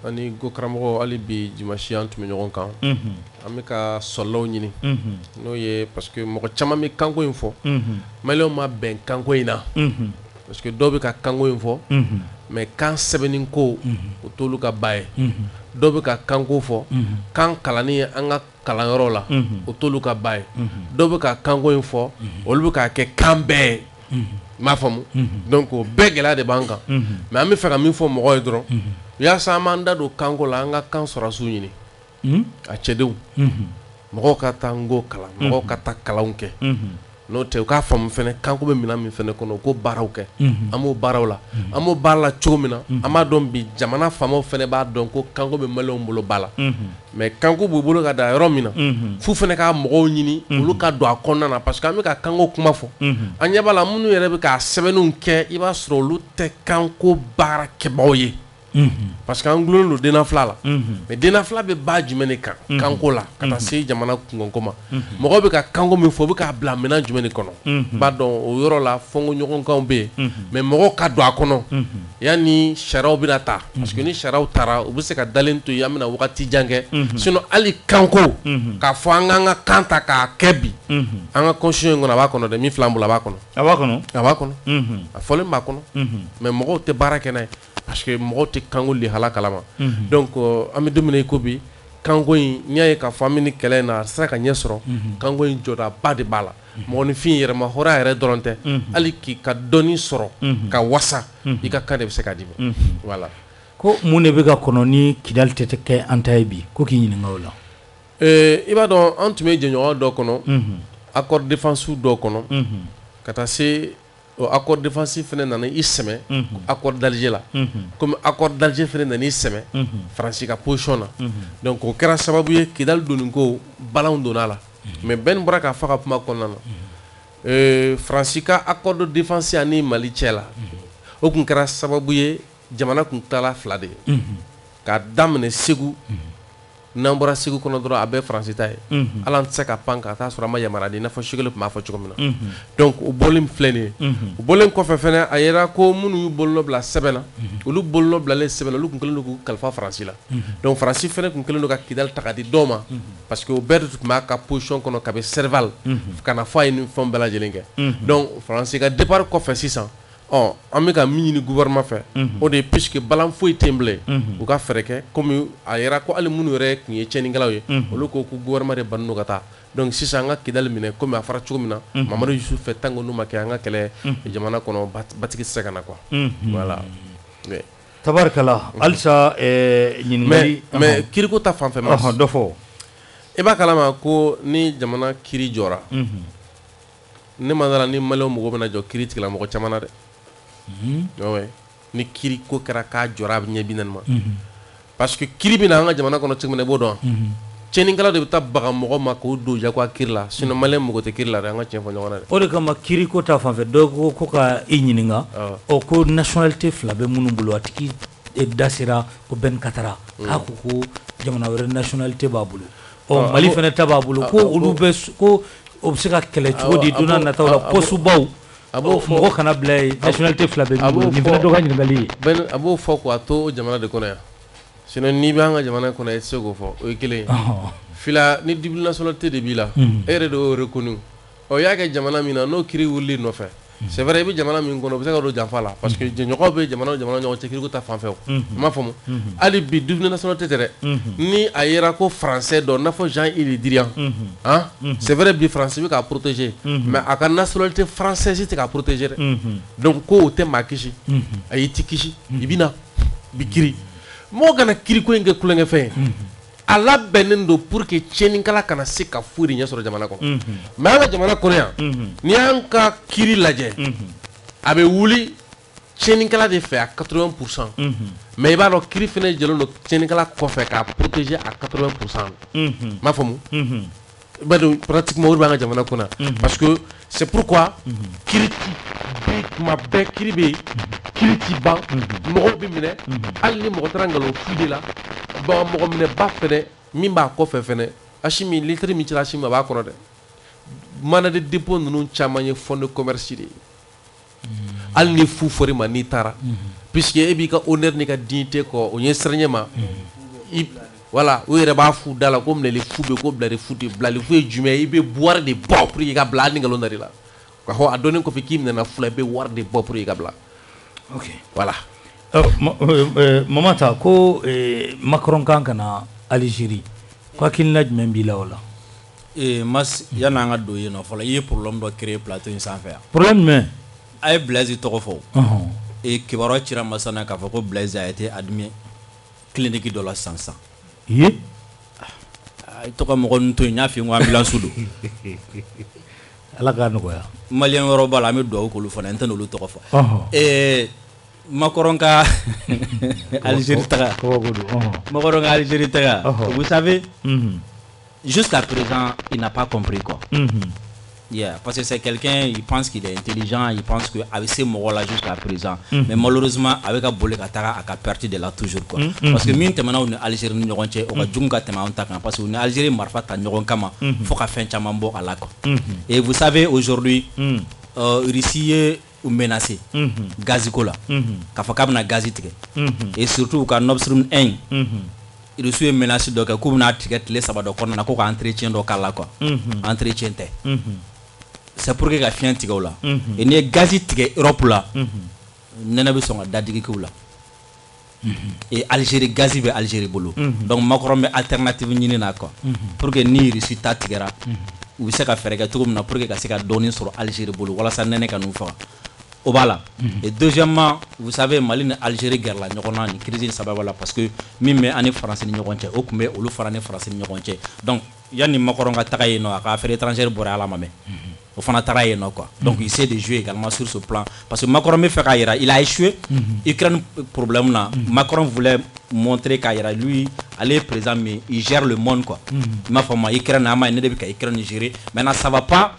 ani Ngo karamɔgɔ hali bi dimanche an tun bɛ ɲɔgɔn kan an bɛ ka sɔrɔlaw ɲini n'o ye parce que mɔgɔ caman bɛ kanko in fɔ maliyɛnw ma bɛn kanko in na parce que dɔw bɛ ka kanko in fɔ mais kan sɛbɛnni ko o t'olu ka ba ye dɔw bɛ ka kanko fɔ kan kalanni an ka kalanyɔrɔ la o t'olu ka ba ye dɔw bɛ ka kanko in fɔ olu bɛ k'a kɛ kan bɛɛ ye m'a faamu donc o bɛɛ gɛlɛya de b'an kan mais an bɛ fɛ ka min fɔ mɔgɔw ye dɔrɔn yaasa an b'an da don kanko la an ka kan sɔrɔsiw ɲini a cɛdenw mɔgɔw ka taa Ngo kalan mɔgɔw ka taa kalanw kɛ n'o tɛ u k'a faamu fɛnɛ kanko bɛ minɛn min fɛnɛ kɔnɔ u ko baaraw kɛ an b'o baaraw la an b'o baara la cogo min na an b'a dɔn bi jamana faamaw fɛnɛ b'a dɔn ko kanko bɛ maliyɛnw bolo ba la mais kanko b'u bolo ka da yɔrɔ min na f'u fɛnɛ ka mɔgɔw ɲini olu ka don a kɔnɔna na parce que an bɛ ka kanko kuma fɔ an ɲɛ b'a la minnu yɛrɛ bɛ ka sɛbɛnniw kɛ i b'a sɔrɔ olu tɛ kanko baara kɛbagaw ye parce que an gulonnen don denafila la mais denafila bɛ ba jumɛn de kan kanko la ka taa se jamana kunkanko ma mɔgɔw bɛ ka kanko min fɔ u bɛ k'a bila minɛn jumɛn de kɔnɔ i b'a dɔn o yɔrɔ la fɔnko ɲɔgɔnkanw bɛ yen mais mɔgɔw ka don a kɔnɔ yanni sariyaw bɛna ta parce que ni sariyaw taara u bɛ se ka dalen to yen an bɛna wagati jan kɛ sinon hali kanko k'a fɔ an k'an ka kan ta k'a kɛ bi an ka constitution in kɔnɔ a b'a kɔnɔ dɛ min filɛ an bolo a b'a kɔnɔ a b'a kɔnɔ a fɔlen b'a kɔnɔ mais mɔgɔw tɛ baara kɛ n'a ye parce que mɔgɔw tɛ kanko lihala kalama donc an bɛ don min na i ko bi kanko in n'i y'a ye k'a fɔ an bɛ ni kɛlɛ in na a sera ka ɲɛ sɔrɔ kanko in jɔdaba de b'a la mɔgɔninfin yɛrɛma hɔrɔnya yɛrɛ dɔrɔn tɛ hali k'i ka dɔnni sɔrɔ ka wasa i ka kan de bɛ se ka dimi voilà ko mun de bɛ ka kɔnɔ ni Kidali tɛ kɛ an ta ye bi ko k'i ɲininka o la i b'a dɔn an tun bɛ jɛɲɔgɔn dɔ kɔnɔ accord défensive dɔw kɔnɔ ka taa se o accord défensif fɛnɛ nana i sɛmɛ accord d'Alger la comme accord d'Alger fɛnɛ nana i sɛmɛ Faransi ka position na donc o kɛra sababu ye Kidali donni ko balanw donna la mais Ben bɔra k'a fɔ ka kuma kɔnɔna na Faransi ka accord de défense ani Mali cɛ la o kun kɛra sababu ye jamana kun taala fila de ye k'a daminɛ Segu n'an bɔra Segu kɔnɔ dɔrɔn a bɛɛ Faransi ta ye ala tɛ se ka pan ka taa sɔrɔ a ma yamaruya di i n'a fɔ Shekeli tun b'a fɔ cogo min na donc o bɔlen filɛ nin ye o bɔlen kɔfɛ fɛnɛ a yera ko minnu y'u bolonɔ bila sɛbɛn na olu bolonɔ bilalen sɛbɛn na olu kun kɛlen don k'u kalifa Faransi la donc Faransi fɛnɛ kun kɛlen don ka Kidali ta ka di dɔw ma parce que o bɛɛ de tun b'a ka position kɔnɔ ka bɛ Serval ka na fɔ a ye nin fɛnw bɛɛ lajɛlen kɛ donc Faransi ka départ kɔfɛ sisan an bɛ ka min ɲini gouvernement fɛ o de ye puisque balan foyi tɛ yen bilen u ka fɛɛrɛ kɛ komi a yɛrɛ ko hali minnu yɛrɛ tun ye tiɲɛnikɛlaw ye olu ko gouvernement de bannen don ka taa donc sisan an ka Kidali minɛ komi a fɔra cogo min na Mamadu Yusufu fɛ tant que n'u ma kɛ an ka kɛlɛ jamana kɔnɔ batigi tɛ se ka na quoi voilà tabarikala halisa ɲininkali mais kiriko ta fanfɛ ma dɔ fɔ i b'a kalama ko ni jamana kiri jɔra ne ma dala ni maliyɛnw mɔgɔ bɛna jɔ kiri tigila mɔgɔ caman na dɛ ouais ni kiri ko kɛra k'a jɔra a bɛ ɲɛ bi naani ma parce que kiri bɛ na an ka jamana kɔnɔ cogo min na i b'o dɔn cɛnnikɛla de bɛ taa baga mɔgɔ ma k'o don jagoya kiri la sinon maliyɛn mago tɛ kiri la dɛ an ka tiɲɛ fɔ ɲɔgɔn na dɛ o de kama kiri ko ta fanfɛ dɔw ko ka i ɲininka ko nationalité fila bɛ minnu bolo a tigi da sera ko Ben Katara k'a ko jamana wɛrɛ nationalité b'a bolo Mali fana ta b'a bolo ko olu bɛ ko o bɛ se ka kɛlɛ cogo di donna nataw la postubaw mɔgɔ kana bila yen nationalité fila bɛ min bolo nin fana dɔ ka ɲininkali ye a b'o fɔ k'a to jamana de kɔnɔ yan sinon n'i bɛ an ka jamana kɔnɔ i tɛ se k'o fɔ o ye kelen ye fila ni double nationalité de b'i la e yɛrɛ de y'o reconnu i y'a kɛ jamana min na n'o kiri wulili nɔfɛ c'est vrai i bɛ jamana min kɔnɔ o bɛ se ka don janfa la parce que jɛɲɔgɔn bɛ jamana o jamana ɲɔgɔn cɛ kiriko ta fanfɛ o i m'a faamu hali bi double nationalité tɛ dɛ ni a yera ko français dɔ i n'a fɔ Jean-Yves Le Drian c'est vrai bi français bɛ k'a protéger mais a ka nationalité française tɛ k'a protéger dɛ donc ko o tɛ maa kisi a y'i ti kisi i bɛ na bi kiri mɔgɔ kana kiriko in kɛ kulonkɛ fɛn ye a labɛnnen don pour que tiɲɛnikɛla kana se ka foyi de ɲɛ sɔrɔ jamana kɔnɔ mais an ka jamana kɔnɔ yan n'i y'an ka kiri lajɛ a bɛ wuli tiɲɛnikɛla de fɛ a 80% mais i b'a dɔn kiri fana jɛlen don tiɲɛnikɛla kɔfɛ k'a protéger à 80% m'a faamu i b'a dɔn pratiquement o de b'an ka jamana kɔnɔ parce que c'est pourquoi kiri tuma bɛɛ kiri bɛ yen kiri ti ban mɔgɔw bɛ minɛ hali ni mɔgɔ taara nkalon fu de la mɔgɔ minɛba fɛnɛ min b'a kɔfɛ fɛnɛ Asimi litre min cira Asimi a b'a kɔnɔ dɛ mana de dépôt ninnu caman ye fonds de commerce de ye hali ni fu fɔr'i ma n'i taara puisque e b'i ka honneur n'i ka dignité kɔ o ɲɛ siranɲɛ ma voilà o yɛrɛ b'a fu da la ko minɛli fu bɛ ko bilali fu tɛ bilali fu ye jumɛn ye i bɛ wari de bɔ pour que i ka bila hali ni nkalon da la ka fɔ a dɔnnen kɔfɛ k'i minɛna fu la i bɛ wari de bɔ pour que i ka bila ok voilà Mamata ko Macron kan kana Algérie ko hakilina jumɛn b'i la o la mas yan'an ka don yen nɔ fɔlɔ i ye problème dɔ créer plateau in sanfɛ yan problème jumɛn a ye Blaise tɔgɔ fɔ kibaruya cira masa na k'a fɔ ko Blaise a été admis clinique dɔ la sisan ye i tɔgɔ mɔgɔ ninnu to yen n y'a f'i ye n ko ambulance don Ala k'a nɔgɔya maliyɛn wɛrɛw b'a la an bɛ dugawu k'olu fana n tɛ n'olu tɔgɔ fɔ Macron ka Algérie taga Macron ka Algérie taga vous savez jusqu'à présent il n'a pas compris quoi parce que c'est quelqu'un il pense qu'il est intelligent il pense que avec ces mots là jusqu'à présent mais malheureusement avec a bolé ka taga a ka perte de là toujours quoi parce que min tɛmɛna u ni Algérie ni ɲɔgɔn cɛ o ka jugu ka tɛmɛ anw ta kan parce que u ni Algérie marifa ta ɲɔgɔn kama fo ka fɛn caman bɔ a la quoi et vous savez aujourd'hui Russie ye u menacé gaziko la k'a fɔ k'a bɛna gazi tigɛ et surtout ka Nord Stream 1 Russie ye menace dɔ kɛ k'u bɛna tigɛ tile 3 dɔ kɔnɔna na ko ka entretien dɔ k'a la quoi entretien tɛ c'est pour que ka fiɲɛ tigɛ o la et n'i ye gazi tigɛ Europe la nɛnɛ bɛ sɔn ka dadigi k'u la et Algérie gazi bɛ Algérie bolo donc Macron bɛ alternative ɲini na quoi pour que ni Russie ta tigɛra u bɛ se ka fɛɛrɛ kɛ cogo min na pour que ka se ka dɔɔnin sɔrɔ Algérie bolo walasa nɛnɛ ka n'u faga o b'a la et deuxièmement vous savez Mali ni Algérie gɛrɛla ɲɔgɔn na ni crise in sababu la parce que min bɛ ani France ni ɲɔgɔn cɛ o tun bɛ olu fara ni France ni ɲɔgɔn cɛ donc yanni Macron ka taga yen nɔ a ka affaire étrangère bɔra ala ma mɛn o fana taga yen nɔ quoi donc il essaie de jouer également sur ce plan parce que Macron bɛ fɛ k'a yira il a échoué Ukraine problème na Macron voulait montrer k'a yira lui ale est président mais il gère le monde quoi il m'a fɔ ma Ukraine a ma ne de bɛ ka Ukraine gérer maintenant ça va pas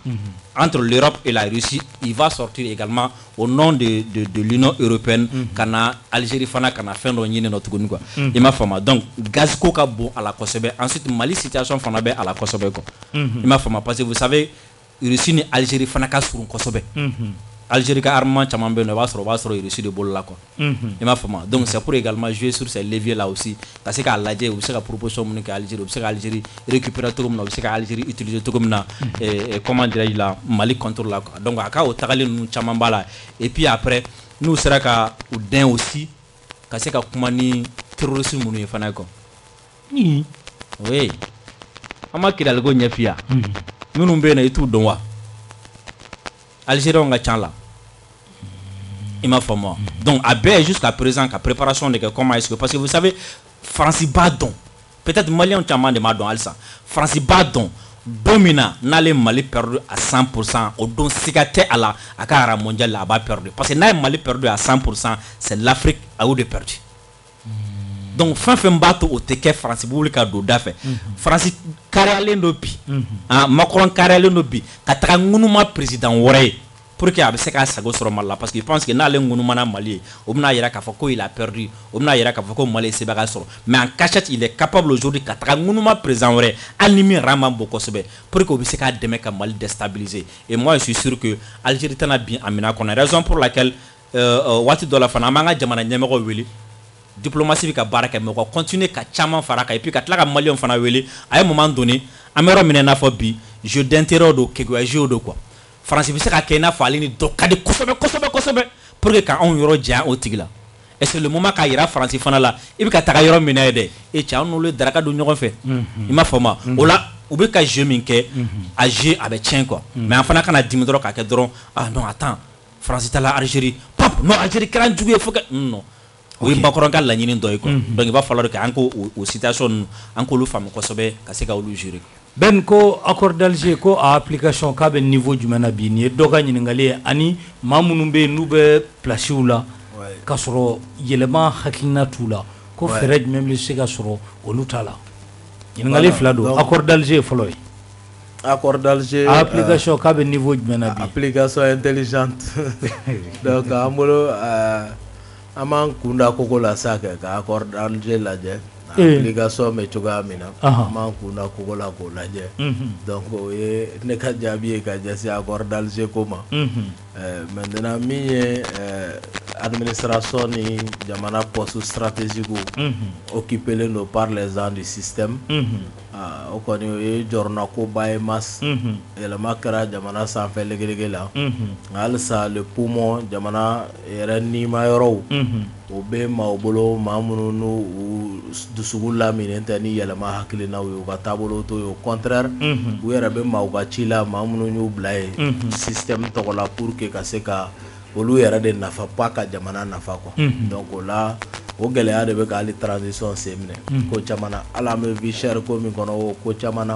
entre l'Europe et la Russie il va sortir également au nom de l'Union européenne kana Algérie fana kana fɛn dɔ ɲini nɔ tuguni quoi il m'a fɔ ma donc gaz ko ka bon a la kosɛbɛ ensuite Mali situation fana bɛ a la kosɛbɛ quoi il m'a fɔ ma parce que vous savez Russie ni Algérie fana ka surun kosɛbɛ Algérie ka armement caman bɛ yen nɔ i b'a sɔrɔ Russie de bolo la quoi i m'a fɔ ma donc c'est pour également jouer sur ces leviers là aussi ka se k'a lajɛ u bɛ se ka proposition minnu kɛ Algérie u bɛ se ka Algérie récupérer cogo min na u bɛ se ka Algérie utiliser cogo min na comment dirais-je la Mali contre la quoi donc a ka o tagali ninnu caman b'a la et puis après n'u sera ka u dɛn aussi ka se ka kuma ni terroriste minnu ye fana quoi oui an ma kiraliko ɲɛf'i yan minnu bɛ yen nɔ i t'u dɔn wa Algériens ka ca la i m'a faamu donc a bɛɛ jusqu'à présent ka préparation de kɛ comment est-ce que parce que vous savez France b'a dɔn peut-être Maliens caman de m'a dɔn halisa France b'a dɔn domina n'ale Mali perdu à 100% au don siga tɛ a la a ka ara mondial la a b'a perdu parce que n'a ye Mali perdu à 100% c'est l'Afrique a eu de perdu donc fɛn b'a to o tɛ kɛ France b'u wuli ka don da fɛ France kariyalen do bi Macron kariyalen do bi ka taga ŋunuma président wɛrɛ ye pour que a bɛ se k'a sago sɔrɔ Mali la parce que je pense que n'ale ŋunumana Mali ye o bɛna yira k'a fɔ ko il a perdu o bɛna yira k'a fɔ ko Mali ye sebaga sɔrɔ mais en cachette il est capable aujourd'hui ka taga ŋunuma président wɛrɛ hali ni min rang man bon kosɛbɛ pour que o bɛ se k'a dɛmɛ ka Mali déstabiliser et moi je suis sûr que Algérie tɛna bin a minɛ kɔnɔ raison pour laquelle waati dɔ la fana an b'an ka jamana ɲɛmɔgɔw wele diplomatie bɛ ka baara kɛ mais u ka continuer ka caman fara kan et puis ka tila ka maliyɛnw fana wele a ye moment donné an bɛ yɔrɔ min na i n'a fɔ bi jeu d'intérêt do keguya do quoi France bɛ se ka kɛ i n'a fɔ ale ni dɔ ka di kosɛbɛ pour que ka anw yɔrɔ janya o tigi la et c'est le moment k'a yira France fana la i bɛ ka taga yɔrɔ min na ye dɛ e cɛ an n'olu ye daraka don ɲɔgɔn fɛ i m'a fɔ ma o la u bɛ ka jeu min kɛ a jeu a bɛ tiɲɛ quoi mais an fana kana dimi dɔrɔn k'a kɛ dɔrɔn ah non attends France ta la Algérie pap non Algérie kɛra jugu ye fo ka non o ye bakɔrɔn ka laɲini dɔ ye quoi donc il va falloir que an ko o situation ninnu an k'olu faamu kosɛbɛ ka se ka olu gérer Ben ko accord d'Alger ko a application k'a bɛ niveau jumɛn na bi nin ye dɔ ka ɲininkali ye ani maa minnu bɛ yen n'u bɛ plasiw la k'a sɔrɔ yɛlɛma hakilina t'u la ko fɛɛrɛ jumɛn bɛ se ka sɔrɔ olu t'a la ɲininkali fila don accord d'Alger ye fɔlɔ ye accord d'Alger application k'a bɛ niveau jumɛn na bi application intelligente donc an bolo an b'an kun da koko la sa kɛ ka accord d'Alger lajɛ application bɛ cogoya min na an b'an kun da koko la k'o lajɛ donc o ye ne ka jaabi ye ka ɲɛsin accord d'Alger ko ma maintenant min ye administration ni jamana poste stratégique occupé do par les gens du système o kɔni o ye jɔrɔna ko ba ye mas yɛlɛma kɛra jamana sanfɛ legelege la halisa le poumon jamana yɛrɛ nima yɔrɔw o bɛ maaw bolo maa minnu n'u dusuku laminen tɛ ni yɛlɛma hakilinaw ye u ka taabolo to ye au contraire u yɛrɛ bɛ maaw ka ci la maa minnu y'u bila ye système tɔgɔ la pour que ka se ka olu yɛrɛ de nafa pas ka jamana nafa quoi donc o la o gɛlɛya de bɛ ka hali transition sen minɛ ko caman na hali an bɛ vie chère ko min kɔnɔ o ko caman na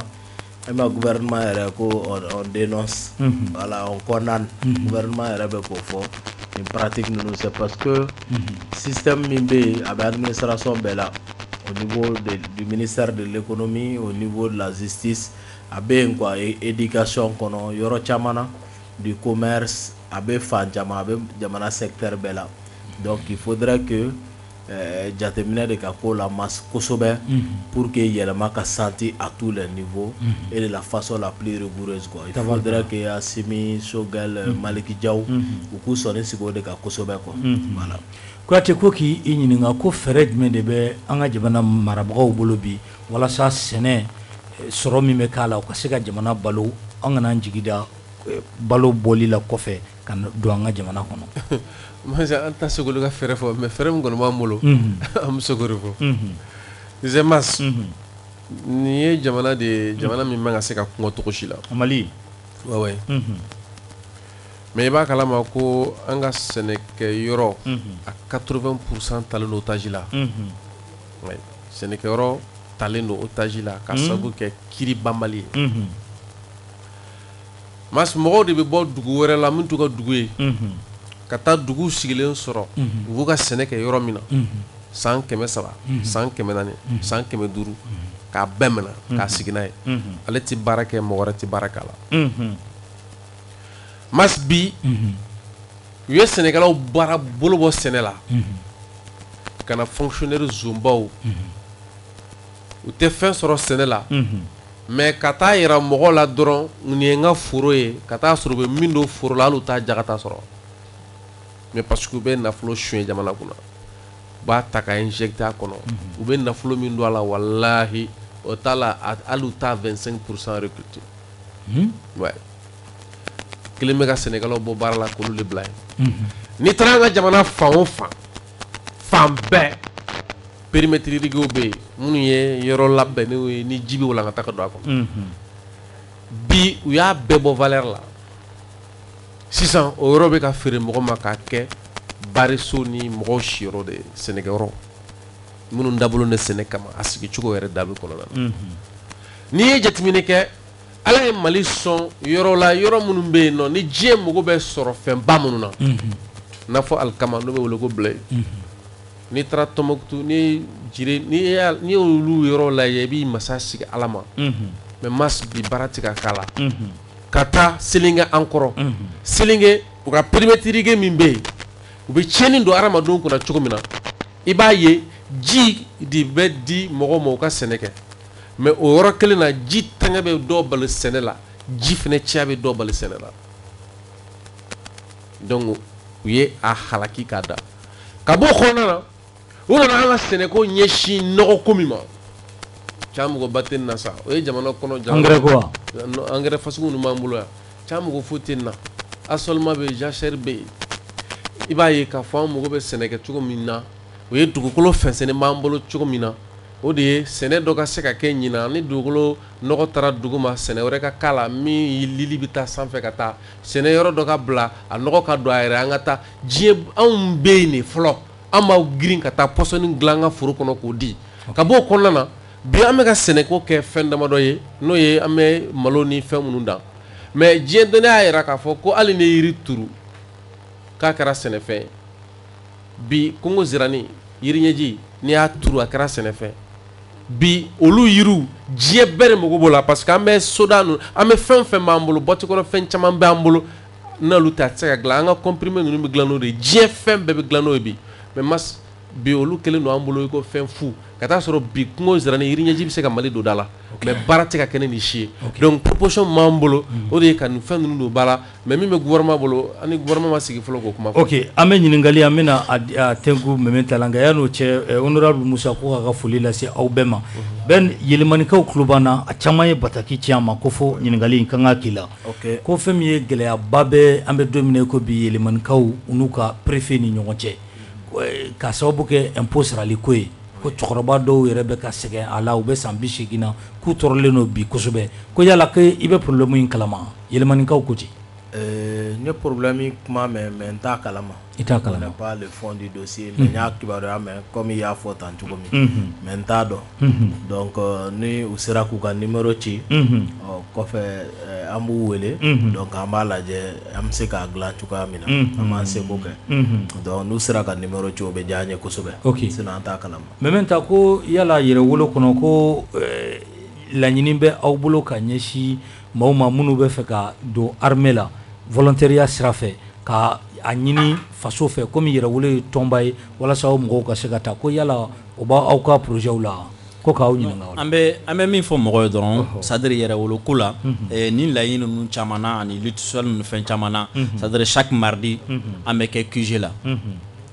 e ma gouvernement yɛrɛ ko on dénonce voilà on condamne gouvernement yɛrɛ bɛ k'o fɔ nin pratique ninnu c'est parce que système min bɛ yen a bɛ administration bɛɛ la au niveau du ministère de l'économie au niveau de la justice a bɛ yen quoi éducation kɔnɔ yɔrɔ caman na du commerce a bɛ fan caman a bɛ jamana secteur bɛɛ la donc il faudrait que jateminɛ de ka k'o la mas kosɛbɛ pour que yɛlɛma ka senti à tous les niveaux et de la façon la plus rigoureuse quoi il faudrait que Assimi Sogɛl Maliki Diaw u k'u sɔnni sigi o de kan kosɛbɛ quoi voilà Kuyate ko k'i ɲininka ko fɛɛrɛ jumɛn de bɛ an ka jamana marabagaw bolo bi walasa sɛnɛ sɔrɔ min bɛ k'a la o ka se ka jamana balo an kana jigi da balo bɔli la kɔfɛ ka don an ka jamana kɔnɔ Masa an ta se k'olu ka fɛɛrɛ fɔ mais fɛɛrɛ min kɔni b'an bolo an bɛ se k'o de fɔ disais Mas nin ye jamana de ye jamana min man ka se ka kɔngɔ cogo si la Mali ouais mais i b'a kalama ko an ka sɛnɛkɛyɔrɔ a 80% talen don otage la sɛnɛkɛyɔrɔ talen don otage la ka sababu kɛ kiri banbali ye Mas mɔgɔw de bɛ bɔ dugu wɛrɛ la min t'u ka dugu ye ka taa dugu sigilen sɔrɔ u b'u ka sɛnɛ kɛ yɔrɔ min na san 300 san 400 san 500 k'a bɛɛ minɛ k'a sigi n'a ye ale tɛ baara kɛ mɔgɔ wɛrɛ tɛ baara k'a la Mas bi u ye sɛnɛkɛlaw baara bolo bɔ sɛnɛ la ka na fonctionnaire zonbaw u tɛ fɛn sɔrɔ sɛnɛ la mais ka taa yira mɔgɔw la dɔrɔn nin ye n ka foro ye ka taa sɔrɔ u bɛ min don foro la hali u t'a jagata sɔrɔ mais parce que u bɛ nafolo suɲɛ jamana kunna u b'a ta ka injecter a kɔnɔ u bɛ nafolo min don a la walahi o t'a la hali u t'a 25% recruter ouais kelen bɛ ka sɛnɛkɛlaw bɔ baara la k'olu de bila yen n'i taara an ka jamana fan o fan bɛɛ périmètre rigiw bɛ yen minnu ye yɔrɔ labɛnnenw ye ni ji bɛ walankata ka don a kɔnɔ bi u y'a bɛɛ bɔ valeur la sisan o yɔrɔ bɛ ka feere mɔgɔ ma k'a kɛ bariso ni mɔgɔw siyɔrɔ de sɛnɛkɛyɔrɔ minnu dabolonen sɛnɛ kama a sigi cogo yɛrɛ dabi kɔnɔna na n'i ye jateminɛ kɛ ala ye Mali sɔn yɔrɔ la yɔrɔ minnu bɛ yen nɔ ni diɲɛ mago bɛ sɔrɔ fɛnba minnu na n'a fɔ alikama n'o bɛ wele ko blé n'i taara Tɔnbukutu ni jire ni y'olu yɔrɔ lajɛ i b'i masa sigi ala ma mais mas bi baara tɛ ka k'a la ka taa Selinge an kɔrɔ Selinge u ka périmétrique min bɛ yen u bɛ tiɲɛni don hadamadenw kunna cogo min na i b'a ye ji de bɛ di mɔgɔw ma u ka sɛnɛ kɛ mais o yɔrɔ kelen na ji taŋɛ bɛ dɔw bali sɛnɛ la ji fɛnɛ cɛya bɛ dɔw bali sɛnɛ la donc u ye a halaki k'a da ka bɔ o kɔnɔna na u nana an ka sɛnɛko ɲɛsin nɔgɔko min ma caman mɔgɔba tɛ nin na sa o ye jamana kɔnɔ engrais ko wa engrais fasugu ninnu b'an bolo yan caman mɔgɔ foyi tɛ nin na asolema bɛ yen jachère bɛ yen i b'a ye k'a fɔ an mago bɛ sɛnɛ kɛ cogo min na o ye dugukolo fɛnsɛnni b'an bolo cogo min na o de ye sɛnɛ dɔ ka se ka kɛ ɲinan ni dugukolo nɔgɔ taara dugu ma sɛnɛ wɛrɛ ka k'a la min lili bɛ taa sanfɛ ka taa sɛnɛ yɔrɔ dɔ ka bila a nɔgɔ ka don a yɛrɛ an ka taa diɲɛ anw bɛ yen de fɔlɔ an b'aw girin ka taa pɔsɔni dilan an ka foro kɔnɔ k'o di ka bɔ o kɔnɔna na bi an bɛ ka sɛnɛko kɛ fɛn damadɔ ye n'o ye an bɛ malo ni fɛn minnu dan mais diɲɛ dɔnniya y'a jira k'a fɔ ko hali ni yiri turu k'a kɛra sɛnɛfɛn ye bi Kongo zirani yiri ɲɛji n'i y'a turu a kɛra sɛnɛfɛn bi olu yiriw diɲɛ bɛɛ de mago b'o la parce que an bɛ soda ninnu an bɛ fɛn fɛn b'an bolo bɔti kɔnɔ fɛn caman b'an bolo n'olu tɛ a tɛ se ka dilan an ka comprimé ninnu bɛ dilan n'o de ye diɲɛ fɛn bɛɛ bɛ dilan n'o ye bi mais mas bi olu kelen don an bolo i ko fɛn fu ka taa sɔrɔ bi Kongo zirani yiri ɲɛji bɛ se ka Mali don da la mais baara tɛ ka kɛ ni si ye donc proposition m'an bolo o de ye ka nin fɛn ninnu don ba la mais min bɛ gouvernement bolo ani gouvernement ma sigi fɔlɔ k'o kuma fɔ. ok an bɛ ɲininkali an bɛna a tɛnku mɛmɛ ta la nka yan'o cɛ honorable Musa ko k'a ka foli lase aw bɛɛ ma bɛn yɛlɛmanikaw tulo b'an na a caman ye bataki ci an ma ko fɔ ɲininkali in kan ka k'i la ko fɛn min ye gɛlɛyaba bɛ an bɛ don min na ko bi yɛlɛmanikaw u n'u ka préfet ni ɲɔgɔn cɛ ka sababu kɛ impôt sarali ko ye ko cɛkɔrɔba dɔw yɛrɛ bɛ ka sɛgɛn a la u bɛ san 80 na k'u tɔɔrɔlen don bi kosɛbɛ ko yala ko i bɛ problème in kalama yɛlɛmanikaw ko ten n ye problème kuma mɛn mais n t'a kalama i t'a kalama je connais pas le fond du dossier mais n y'a kibaruya mɛn comme i y'a fɔ tan cogo min mais n t'a dɔn donc ni u sera k'u ka numéro ci kɔfɛ an b'u wele donc an b'a lajɛ an bɛ se k'a dilan cogoya min na an b'an seko kɛ donc n'u sera ka numéro ci o bɛ diya an ye kosɛbɛ sinon an t'a kalama mɛmɛ ta ko yala yɛrɛwolo kɔnɔ ko laɲini bɛ aw bolo ka ɲɛsin maaw ma minnu bɛ fɛ ka don armée la volontariat sira fɛ ka a ɲini faso fɛ komi yɛrɛwolo ye tɔnba ye walasa aw mɔgɔw ka se ka taa ko yala o b'aw ka projet la ko k'aw ɲininka o la. an bɛ min fɔ mɔgɔw ye dɔrɔn c'est à dire yɛrɛwolo ko la ni laɲini ninnu caman na ani lutte sociale ninnu fɛn caman na c'est à dire chaque mardi an bɛ kɛ QG la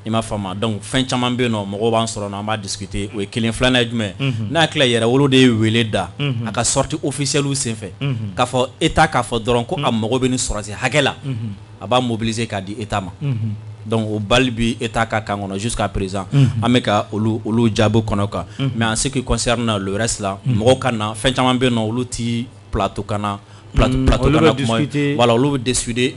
i m'a faamu donc fɛn caman bɛ yen nɔ mɔgɔw b'an sɔrɔ an b'a discuter o ye kelen filanan ye jumɛn n'a tila yɛrɛwolo de ye wele da a ka sortie officielle senfɛ k'a fɔ état k'a fɔ dɔrɔn ko a mago bɛ nin sɔrɔsi hakɛ la a b'a mobiliser k'a di état ma donc o bali bi état ka kan kɔnɔ jusqu'à présent an bɛ ka olu jaabi kɔnɔ quoi mais en ce qui concerne le reste la mɔgɔw ka na fɛn caman bɛ yen nɔ olu ti plateau kan na plateau kana kuma voilà olu bɛ discuter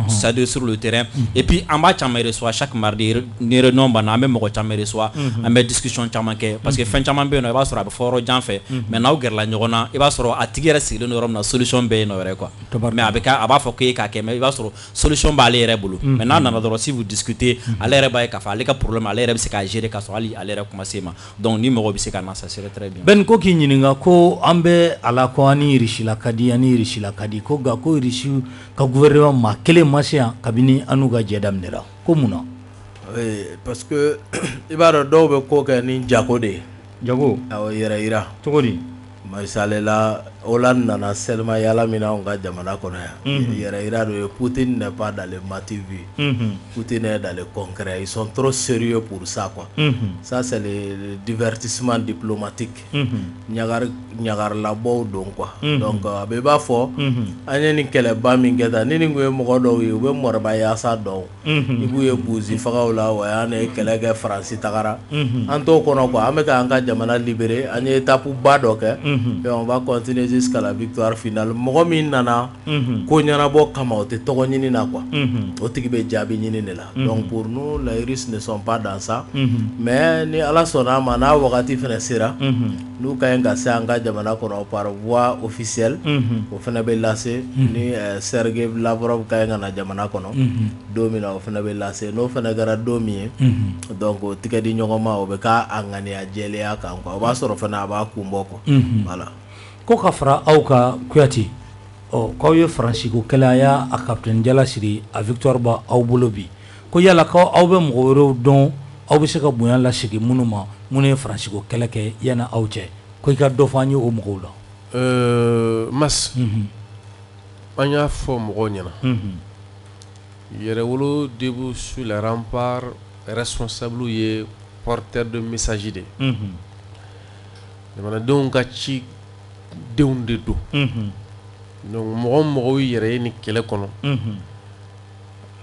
c'est-à-dire sur le terrain et puis an b'a caman reçoit chaque mardi ni réunion b'an na an bɛ mɔgɔ caman reçoit an bɛ discussion caman kɛ parce que fɛn caman bɛ yen nɔ i b'a sɔrɔ a bɛ fɔ yɔrɔ jan fɛ mais n'aw gɛrɛla ɲɔgɔn na i b'a sɔrɔ a tigi yɛrɛ sigilen don yɔrɔ min na solution bɛ yen nɔ yɛrɛ quoi mais a b'a fɔ k'e k'a kɛ mais i b'a sɔrɔ solution b'ale yɛrɛ bolo mais n'a nana dɔrɔn si vous discutez ale yɛrɛ b'a ye k'a fɔ ale ka problème ale yɛrɛ bɛ se k'a gérer k'a sɔrɔ hali ale yɛrɛ kuma se ma donc ni mɔgɔ bɛ se ka na ça serait très bien. Ben ko k'i ɲininka ko an bɛ a la ko an ni Irisi ka di ani Irisi ka di ko nka ko Irisi ka gouvernement maa kelen ma se yan kabini an n'u ka jɛ daminɛra ko mun na. parce que i b'a dɔn dɔw bɛ ko kɛ ni jago de ye. jago awɔ yɛrɛ yira. cogo di. misalela Hollande nana selma yala min anw ka jamana kɔnɔ yan yɛrɛ yira dɔ ye Poutine n'est pas dans les motifs Poutine est dans le concret ils sont trop sérieux pour ça quoi ça c'est le divertissement diplomatique ɲagarlabɔw don quoi donc a bɛ b'a fɔ an ye nin kɛlɛba min kɛ tan ni nin kun ye mɔgɔ dɔw ye u bɛ mɔrɔba yaasa dɔn i b'u ye buzi fagaw la wa y'an ye kɛlɛ kɛ Faransi tagara an t'o kɔnɔ quoi an bɛ ka an ka jamana libérer an ye étape ba dɔ kɛ et on va continuer jusqu'à la victoire finale mɔgɔ min nana ko ɲɛnabɔ kama o tɛ tɔgɔ ɲini na quoi o tigi bɛ jaabi ɲini de la donc pour nous les risques ne sont pas dans ça mais ni ala sɔnna ma n'a wagati fɛnɛ sera n'u ka ɲi ka se an ka jamana kɔnɔ par voie officielle o fɛnɛ bɛ lase ni Sergei Lavrov ka ɲi ka na jamana kɔnɔ don min na o fɛnɛ bɛ lase n'o fɛnɛ kɛra don min ye donc o tigɛ di ɲɔgɔn ma o bɛ k'a ŋaniya jɛlenya kan quoi o b'a sɔrɔ fɛnɛ a b'a kun bɔ quoi voilà ko ka fara aw ka Kuyate k'aw ye Faransi ko kɛlɛ a y'a capitaine Jalasiri a victoire ba aw bolo bi ko yala ko aw bɛ mɔgɔ wɛrɛw dɔn aw bɛ se ka bonya lasegin minnu ma minnu ye Faransi ko kɛlɛ kɛ yanni aw cɛ ko i ka dɔ fɔ an ye o mɔgɔw la. Mas an y'a fɔ mɔgɔw ɲɛna yɛrɛwolo debout sur les remparts responsable ye porteur de message de jamanadenw ka ci denw de don donc mɔgɔ mɔgɔw yɛrɛ ye ni kɛlɛ kɔnɔ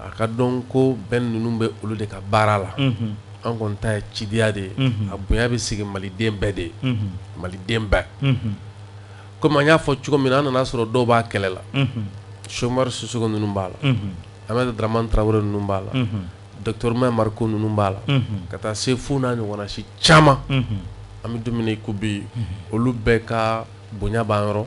a ka dɔn ko bɛn ninnu bɛ olu de ka baara la an kɔni ta ye cidiya de ye a bonya bɛ sigi maliden bɛɛ de ye maliden bɛɛ komi an y'a fɔ cogo min na an nana sɔrɔ dɔw b'a kɛlɛ la Chomar Sissoko ninnu b'a la Ahmed Dramane Traoré ninnu b'a la Docteur Mamari Ko ninnu b'a la ka taa se fo n'a ɲɔgɔnna si caman an bɛ don min na i ko bi olu bɛɛ ka bonya b'an yɔrɔ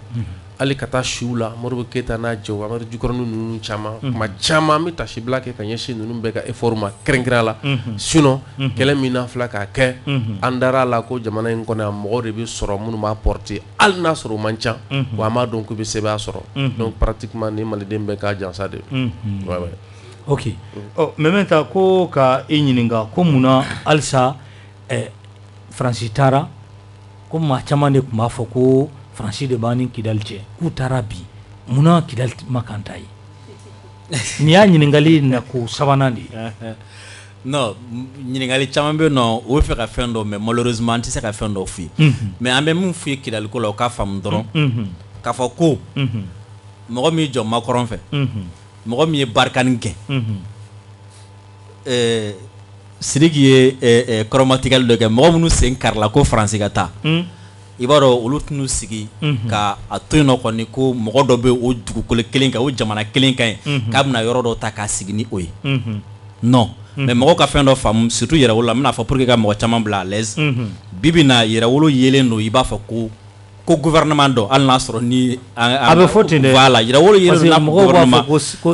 hali ka taa siw la Modibo Keyita n'a jɛw Amadu Jikɔrɔni ninnu caman kuma caman an bɛ tasibila kɛ ka ɲɛsin ninnu bɛɛ ka effort ma kɛrɛnkɛrɛnya la sinon kɛlɛ min n'an filɛ k'a kɛ an dar'a la ko jamana in kɔnɔ yan mɔgɔw de bɛ sɔrɔ minnu b'a porter hali n'a sɔrɔ o man ca wa an b'a dɔn k'u bɛ sɛbɛnya sɔrɔ donc pratiquement ni maliden bɛɛ k'a jansa de ok Mɛmɛnta ko ka i ɲininka ko munna halisa Faransi taara ko maa caman de tun b'a fɔ ko Faransi de b'an ni Kidali cɛ k'u taara bi munna Kidali ma kan ta ye nin y'a ɲininkali nako sabanan de ye non ɲininkali caman bɛ yen nɔ o bɛ fɛ ka fɛn dɔ mais malheureusement an tɛ se ka fɛn dɔ f'i ye mais an bɛ min f'i ye Kidali ko la o k'a faamu dɔrɔn k'a fɔ ko mɔgɔ min jɔ Macron fɛ mɔgɔ min ye barikani kɛ Sidiki ye kɔrɔmatigɛli dɔ kɛ mɔgɔ minnu sen karila ko Faransi ka taa i b'a dɔn olu tɛn'u sigi ka a to yen nɔ kɔni ko mɔgɔ dɔ bɛ o dugukolo kelen kan o jamana kelen kan ye k'a bɛna yɔrɔ dɔ ta k'a sigi ni o ye non mais mɔgɔw ka fɛn dɔ faamu surtout yɛrɛwolo la n bɛna fɔ pour que ka mɔgɔ caman bila à l'aise bi bi na yɛrɛwolo yelen don i b'a fɔ ko gouvernement dɔ hali n'a sɔrɔ ni a bɛ fɔ ten dɛ voilà yɛrɛwolo yelen don gouvernement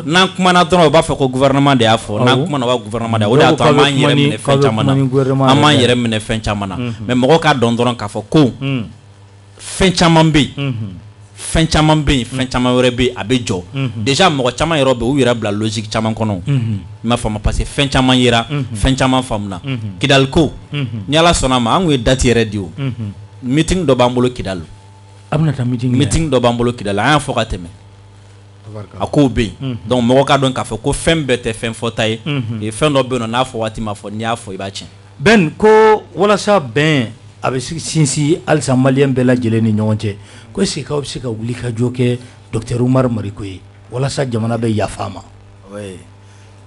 n'an kumana dɔrɔn o b'a fɔ ko gouvernement de y'a fɔ n'an kumana o b'a gouvernement de o de y'a to an b'an yɛrɛ minɛ fɛn caman na an b'an yɛrɛ minɛ fɛn caman na mais mɔgɔw k'a dɔn dɔrɔn k'a fɔ ko fɛn caman bɛ yen fɛn caman bɛ yen fɛn caman wɛrɛ bɛ yen a bɛ jɔ déjà mɔgɔ caman yɛrɛ bɛ u yɛrɛ bila logique caman kɔnɔ i m'a faamu parce que fɛn caman yera fɛn caman faamuna Kidali ko ni Ala sɔnna ma an kun ye date yɛrɛ di o meeting dɔ b'an bolo Kidali a bɛna taa meeting dɔ b'an bolo Kidali an y'a fɔ ka tɛmɛ a kow bɛ yen donc mɔgɔ k'a dɔn k'a fɔ ko fɛn bɛɛ tɛ fɛn fɔta ye fɛn dɔ bɛ yen nɔ n'a fɔ waati ma fɔ n'i y'a fɔ i b'a tiɲɛ Ben ko walasa bɛn a bɛ sinsin halisa maliyɛn bɛɛ lajɛlen ni ɲɔgɔn cɛ ko est-ce que aw bɛ se ka wuli ka jɔ kɛ Docteur Umaru Mariko ye walasa jamana bɛ yafa a ma oui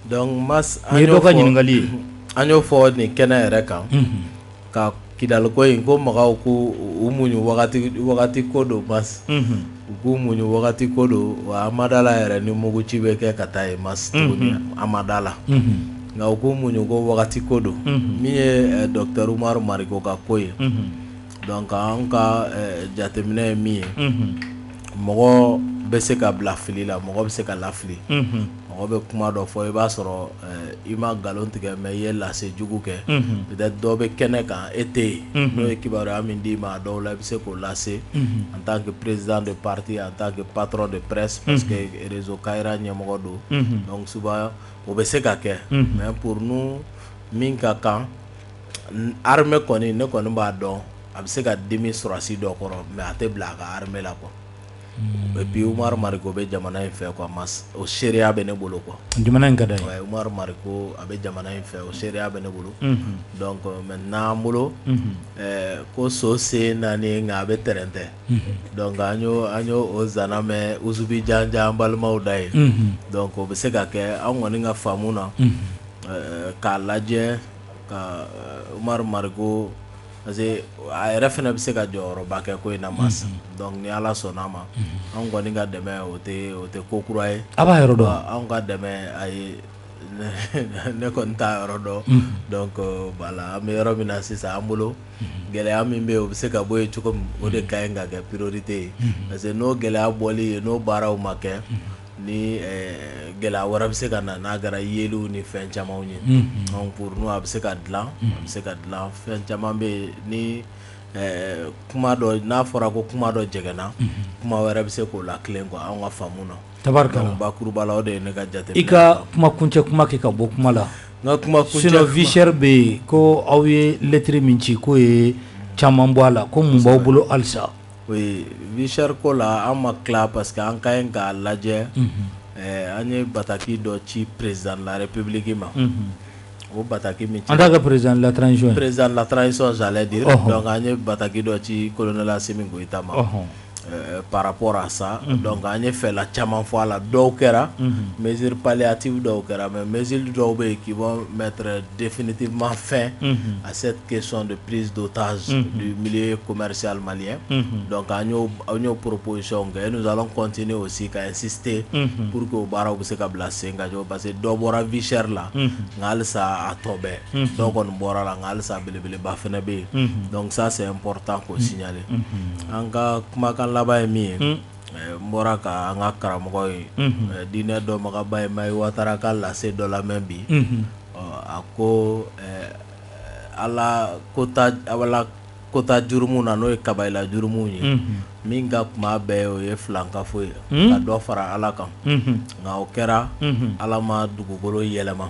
donc Mas nin ye dɔ ka ɲininkali ye an y'o fɔ nin kɛnɛ yɛrɛ kan ka Kidali ko in ko mɔgɔw ko u muɲu wagati ko don Mas u k'u muɲu wagati ko don wa an ma d'a la yɛrɛ ni muguci bɛ kɛ ka taa yen Mas tuguni an ma d'a la nka u k'u muɲu ko wagati ko don min ye Docteur Umaru Mariko ka ko ye donc an ka jateminɛ ye min ye mɔgɔ bɛ se ka bila fili la mɔgɔ bɛ se ka lafili mɔgɔ bɛ kuma dɔ fɔ i b'a sɔrɔ i ma nkalon tigɛ mais i ye lase jugu kɛ peut-être dɔ bɛ kɛnɛ kan e tɛ yen n'o ye kibaruya min d'i ma a dɔw la i bɛ se k'o lase en tant que président de parti en tant que patron de presse parce que réseau Kayira ɲɛmɔgɔ don donc souvent o bɛ se ka kɛ mais pour nous min ka kan armée kɔni ne kɔni b'a dɔn a bɛ se ka dimi sɔrɔsi dɔ kɔrɔ mais a tɛ bila a ka armée la quoi et puis Umaru Mariko bɛ jamana in fɛ quoi Mas o seereya bɛ ne bolo quoi jamana in ka d'a ye ouais Umaru Mariko a bɛ jamana in fɛ o seereya bɛ ne bolo donc maintenant an bolo ko so sen naani nka a bɛ tɛrɛntɛ donc an y'o o zana mɛn Usubi Janja an balimaw da ye donc o bɛ se ka kɛ an kɔni ka faamu na k'a lajɛ ka Umaru Mariko parce que a yɛrɛ fɛnɛ bɛ se ka jɔyɔrɔba kɛ ko in na masa donc ni ala sɔnna ma an kɔni ka dɛmɛ o tɛ ko kura ye a b'a yɔrɔ dɔn an ka dɛmɛ a ye ne kɔni t'a yɔrɔ dɔn donc voilà an bɛ yɔrɔ min na sisan an bolo gɛlɛya min bɛ yen o bɛ se ka bɔ yen cogo min o de ka ɲi ka kɛ priorité ye parce que n'o gɛlɛya bɔli ye n'o baaraw ma kɛ ni gɛlɛya wɛrɛ bɛ se ka na n'a kɛra yeliw ni fɛn camanw ye donc pour nous a bɛ se ka dilan a bɛ se ka dilan fɛn caman bɛ yen ni kuma dɔ n'a fɔra ko kuma dɔ jɛgɛnna kuma wɛrɛ bɛ se k'o la tilen quoi anw ka faamu na tabarikala bakuruba la o de ye ne ka jate i ka kuma kuncɛ kuma kɛ ka bɔ kuma la n ka kuma kuncɛ sinon vie chère bɛ yen ko aw ye lettre min ci k'o ye caman bɔ a la ko mun b'aw bolo halisa oui vie chère ko la an ma tila parce que an ka ɲi k'a lajɛ an ye bataki dɔ ci président de la république ma o bataki min ci en tant que président de la transition président de la transition j'allais dire donc an ye bataki dɔ ci colonel Assimi Goïta ma par rapport à ça donc an ye fɛla caman fɔ a la dɔw kɛra mesures palliatives dɔw kɛra mais mesures dɔw bɛ yen qui vont mettre définitivement fin à cette question de prise d'otage du milieu commercial malien donc an y'o proposition kɛ et nous allons continuer aussi ka insister pour que o baaraw bɛ se ka bila sen kan parce que dɔ bɔra vie chère la nka halisa a tɔ bɛɛ dɔw kɔni bɔra la nka halisa belebeleba fɛnɛ bɛ yen donc ça c'est important k'o signaler an ka kumakan laban ye min ye n bɔra ka an ka karamɔgɔ ye diinɛ dɔnbagaba ye Mayi Watara ka lase dɔ lamɛn bi a ko ala kota jurumu na n'o ye kabayila jurumu ye min ka kuma bɛɛ o ye filankafo ye ka dɔ fara ala kan nka o kɛra ala ma dugukolo yɛlɛma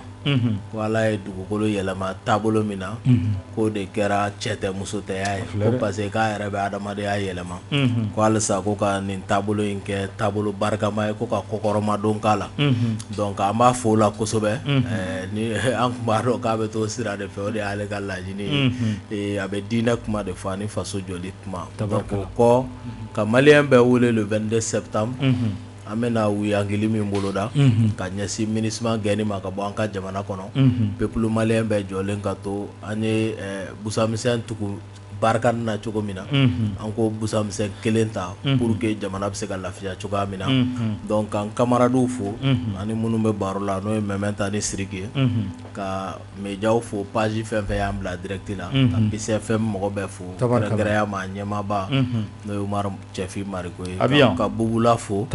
ko ala ye dugukolo yɛlɛma taabolo min na k'o de kɛra cɛ tɛ muso tɛya ye ko parce que k'a yɛrɛ bɛ adamadenya yɛlɛma ko halisa ko ka nin taabolo in kɛ taabolo barikama ye ko ka kɔkɔrɔmadon k'a la donc an b'a fɔ o la kosɛbɛ ni an tun b'a dɔn k'a bɛ t'o sira de fɛ o de y'ale ka laɲini ye a bɛ diinɛ kuma de fɔ ani faso jɔli kuma donc o kɔ ka maliyɛn bɛɛ wele le 22 septembre an bɛna wuyangili min boloda ka ɲɛsin MINUSMA gɛnni ma ka bɔ an ka jamana kɔnɔ peuple maliyɛn bɛɛ jɔlen ka to an ye busamisɛn tugu barika na cogo min na an ko busamisɛn kelen ta pour que jamana bɛ se ka lafiya cogoya min na donc kan camarades fo ani minnu bɛ baro la n'o ye Mɛmɛn ni Siriki ye ka médiaw fo page fɛn fɛn y'an bila direct la ka BCFM mɔgɔ bɛɛ fo kɛrɛnkɛrɛnya ma ɲɛmaaba n'o ye Umaru Cɛfi Mariko ye ka Bubula fo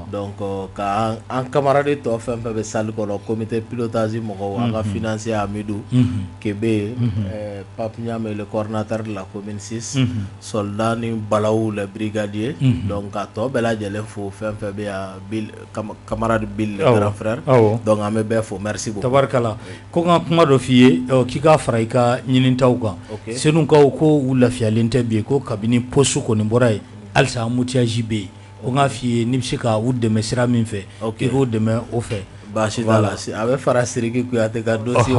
donc ka an camarades tɔ fɛn fɛn bɛ salle kɔnɔ comité pilotage mɔgɔw an ka financier Amidou Kebe Pape Ɲame le coordinateur de la commune 6 soldat ni Balawu le brigadier donc ka tɔ bɛɛ lajɛlen fo fɛn fɛn bɛ yan camarade Bill le grand frère donc an bɛ bɛɛ fo merci beaucoup tabarikala ko n ka kuma dɔ f'i ye k'i k'a fara i ka ɲinitaw kan Senukaw ko u lafiyalen tɛ bi ko kabini poste kɔni bɔra ye halisa embouteillage bɛ yen ko n k'a f'i ye n'i bɛ se ka u dɛmɛ sira min fɛ i k'o dɛmɛ o fɛ baasi t'a la a bɛ fara Siriki Kuyate ka dossier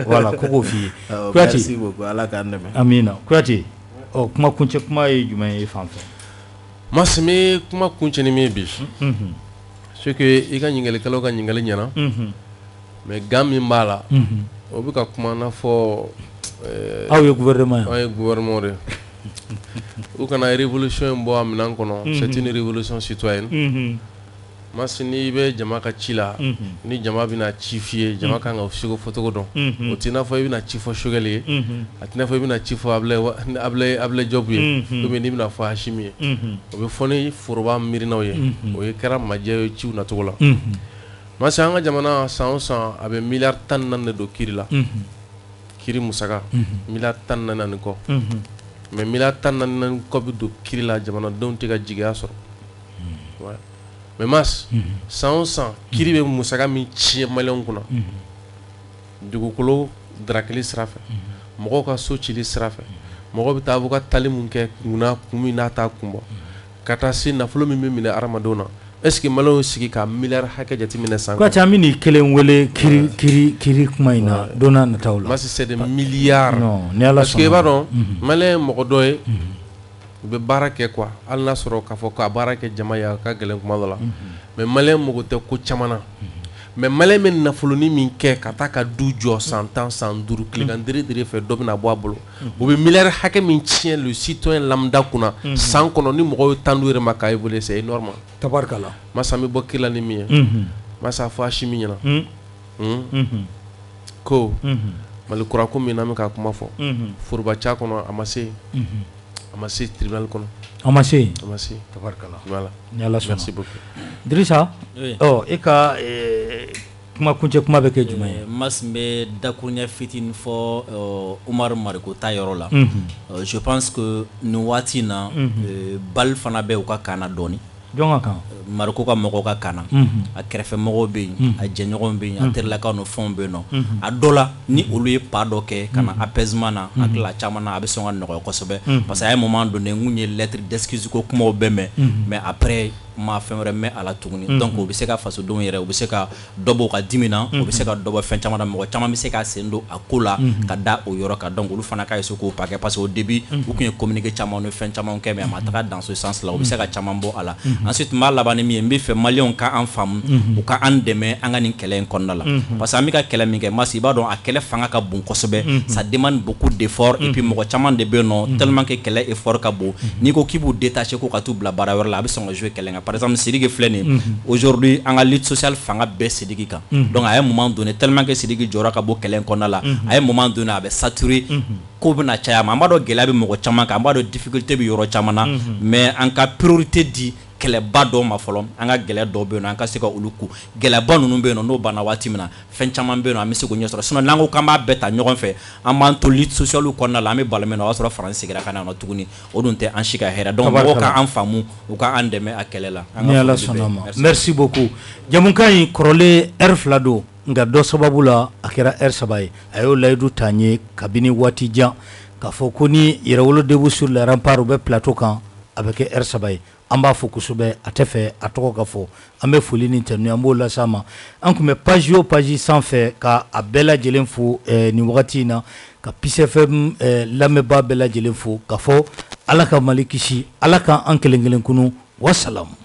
voilà ko k'o f'i ye Kuyate merci beaucoup ala k'an dɛmɛ amina Kuyate kuma kuncɛ kuma ye jumɛn ye i fan fɛ Masi n bɛ kuma kuncɛ ni min ye bi c'est que i ka ɲininkɛlikɛlaw ka ɲininkali ɲɛna mais gan min b'a la o bɛ ka kuma n'a fɔ aw ye gouvernement ye gouvernement de u kana révolution in bɔ a minɛn kɔnɔ c'est une révolution citoyenne Masi n'i bɛ jama ka ci la ni jama bɛna ci f'i ye jama kan ka seko fɔcogo dɔn o t'i n'a fɔ i bɛna ci fɔ Sogɛli ye a t'i n'a fɔ i bɛna ci fɔ Ablaye Job ye ou bien n'i bɛna fɔ Hashimi ye o bɛ fɔ ni foroba miirinaw ye o ye kɛra majɛ ye ciw nacogo la Masi an ka jamana san o san a bɛ miliyari 14 de don kiri la kiri musaka miliyari 14 ani kɔ mais miliyari 14 kɔ bɛ don kiri la jamanadenw tɛ ka jigiya sɔrɔ mais Masi san o san kiri bɛ musaka min tiɲɛ maliyɛnw kunna dugukolo darakili sira fɛ mɔgɔw ka so cili sira fɛ mɔgɔw bɛ taa fɔ ka tali mun kɛ kun min n'a t'a kun bɔ ka taa se nafolo min bɛ minɛ hadamadenw na est-ce que maliyɛnw sigi ka miliyari hakɛ jateminɛ san Kuyate an bɛ nin kelen wele kiri kuma in na don n'a nataw la Masi c'est des milliards ni Ala sɔnna parce que i b'a dɔn maliyɛn mɔgɔ dɔ ye u bɛ baara kɛ quoi hali n'a sɔrɔ k'a fɔ ka baara kɛ jama ye a ka gɛlɛn kuma dɔ la mais maliyɛn mago tɛ ko caman na mais malais men nafoloni min kɛ ka taa ka du jɔ 100 ans 105 kilegan dere fɛ dɔ bɛna bɔ a bolo o bɛ milliard hakɛ min tiɲɛ le citoyen lambda kunna san kɔnɔ ni mɔgɔw ye tan du yɛrɛ ma k'a évoluer c'est énorme tabarkala masa mi bɔ kila ni min ye masa fɔ Hachimi ɲɛna ko Mali kura ko min na bɛ ka kuma fɔ forobaca kɔnɔ a ma se tribunal kɔnɔ a ma se tabarkala voilà ni Ala sɔnna merci beaucoup Dirisa e ka kuma kuncɛ kuma bɛ kɛ jumɛn ye mas bɛ dakuruɲɛ fitinin fɔ Umar Mariko ta yɔrɔ la je pense que nin waati in na bal fana bɛ u ka kaana dɔɔni jɔn ka kan Mariko ka mɔgɔw ka kaana a kɛrɛfɛ mɔgɔw bɛ yen a jɛɲɔgɔnw bɛ yen a terilakaw ni fɛnw bɛ yen nɔ a dɔ la ni olu ye pas dɔ kɛ ka na apaisement na hakili caman na a bɛ sɔn ka nɔgɔya kosɛbɛ parce que a ye moment donné n kun ye lettre d'excuse ko kumaw bɛɛ mɛn mais après ma fɛn wɛrɛ mɛn a la tuguni donc o bɛ se ka fasodenw yɛrɛ u bɛ se ka dɔ bɔ u ka dimi na u bɛ se ka dɔ bɔ fɛn caman na mɔgɔ caman bɛ se ka sen don a ko la ka da o yɔrɔ kan donc olu fana ka essayer k'o pas kɛ parce que au début u kun ye communiqué caman ni fɛn caman kɛ mais a ma taga dans ce sens là u bɛ se ka caman bɔ a la ensuite n b'a laban ni min ye n bɛ fɛ maliyɛnw ka an faamu u ka an dɛmɛ an ka nin kɛlɛ in kɔnɔna la parce que an bɛ ka kɛlɛ min kɛ masi i b'a dɔn a kɛlɛ fanga ka bon kosɛbɛ ça demande beaucoup d'efforts et puis mɔgɔ caman de bɛ yen nɔ tellement que kɛlɛ effort ka bon n'i ko k'i b'u détacher ko ka t'u bila baara wɛrɛ la a bɛ sɔn ka jouer kɛlɛ kan par exemple Sidiki filɛ nin aujourd'hui an ka lutte sociale fanga bɛɛ Sidiki kan donc a ye moment donné tellement que Sidiki jɔra ka bɔ kɛlɛ in kɔnɔna la a ye moment donné a bɛ saturé ko bɛna caya ma an b'a dɔn gɛlɛya bɛ mɔgɔ caman kan an b'a dɔn difficulté bɛ yɔrɔ caman na mais an ka priorité di kɛlɛba dɔw ma fɔlɔ an ka gɛlɛya dɔw bɛ yen an ka se ka olu ku gɛlɛyaba ninnu bɛ yen n'o banna waati min na fɛn caman bɛ yen an bɛ se k'o ɲɛ sɔrɔ sinon n'an ko k'an b'a bɛɛ ta ɲɔgɔn fɛ an b'an to lutte sociale kɔnɔna la an bɛ balo min na o y'a sɔrɔ Faransi seginna ka na tuguni o dun tɛ an si ka hɛrɛ donc mɔgɔw ka an faamu u ka an dɛmɛ a kɛlɛ la ni Ala sɔnna ma merci beaucoup jamukan in kɔrɔlen heure 2 don nka dɔ sababu la a kɛra heure 3 ye a y'o layidu ta n ye kabini waati jan k'a fɔ ko ni Yɛrɛwolodebu sur les remparts u bɛ plateau kan a bɛ kɛ heure 3 ye an b'a fɔ kosɛbɛ a tɛ fɛ a tɔgɔ ka fɔ an bɛ foli ni tɛnu an b'o lase a ma an tun bɛ page o page sanfɛ ka a bɛɛ lajɛlen fo nin wagati in na ka Peace FM lamɛnbaa bɛɛ lajɛlen fo ka fɔ Ala ka Mali kisi Ala ka an kelen kelen kunu wasalamu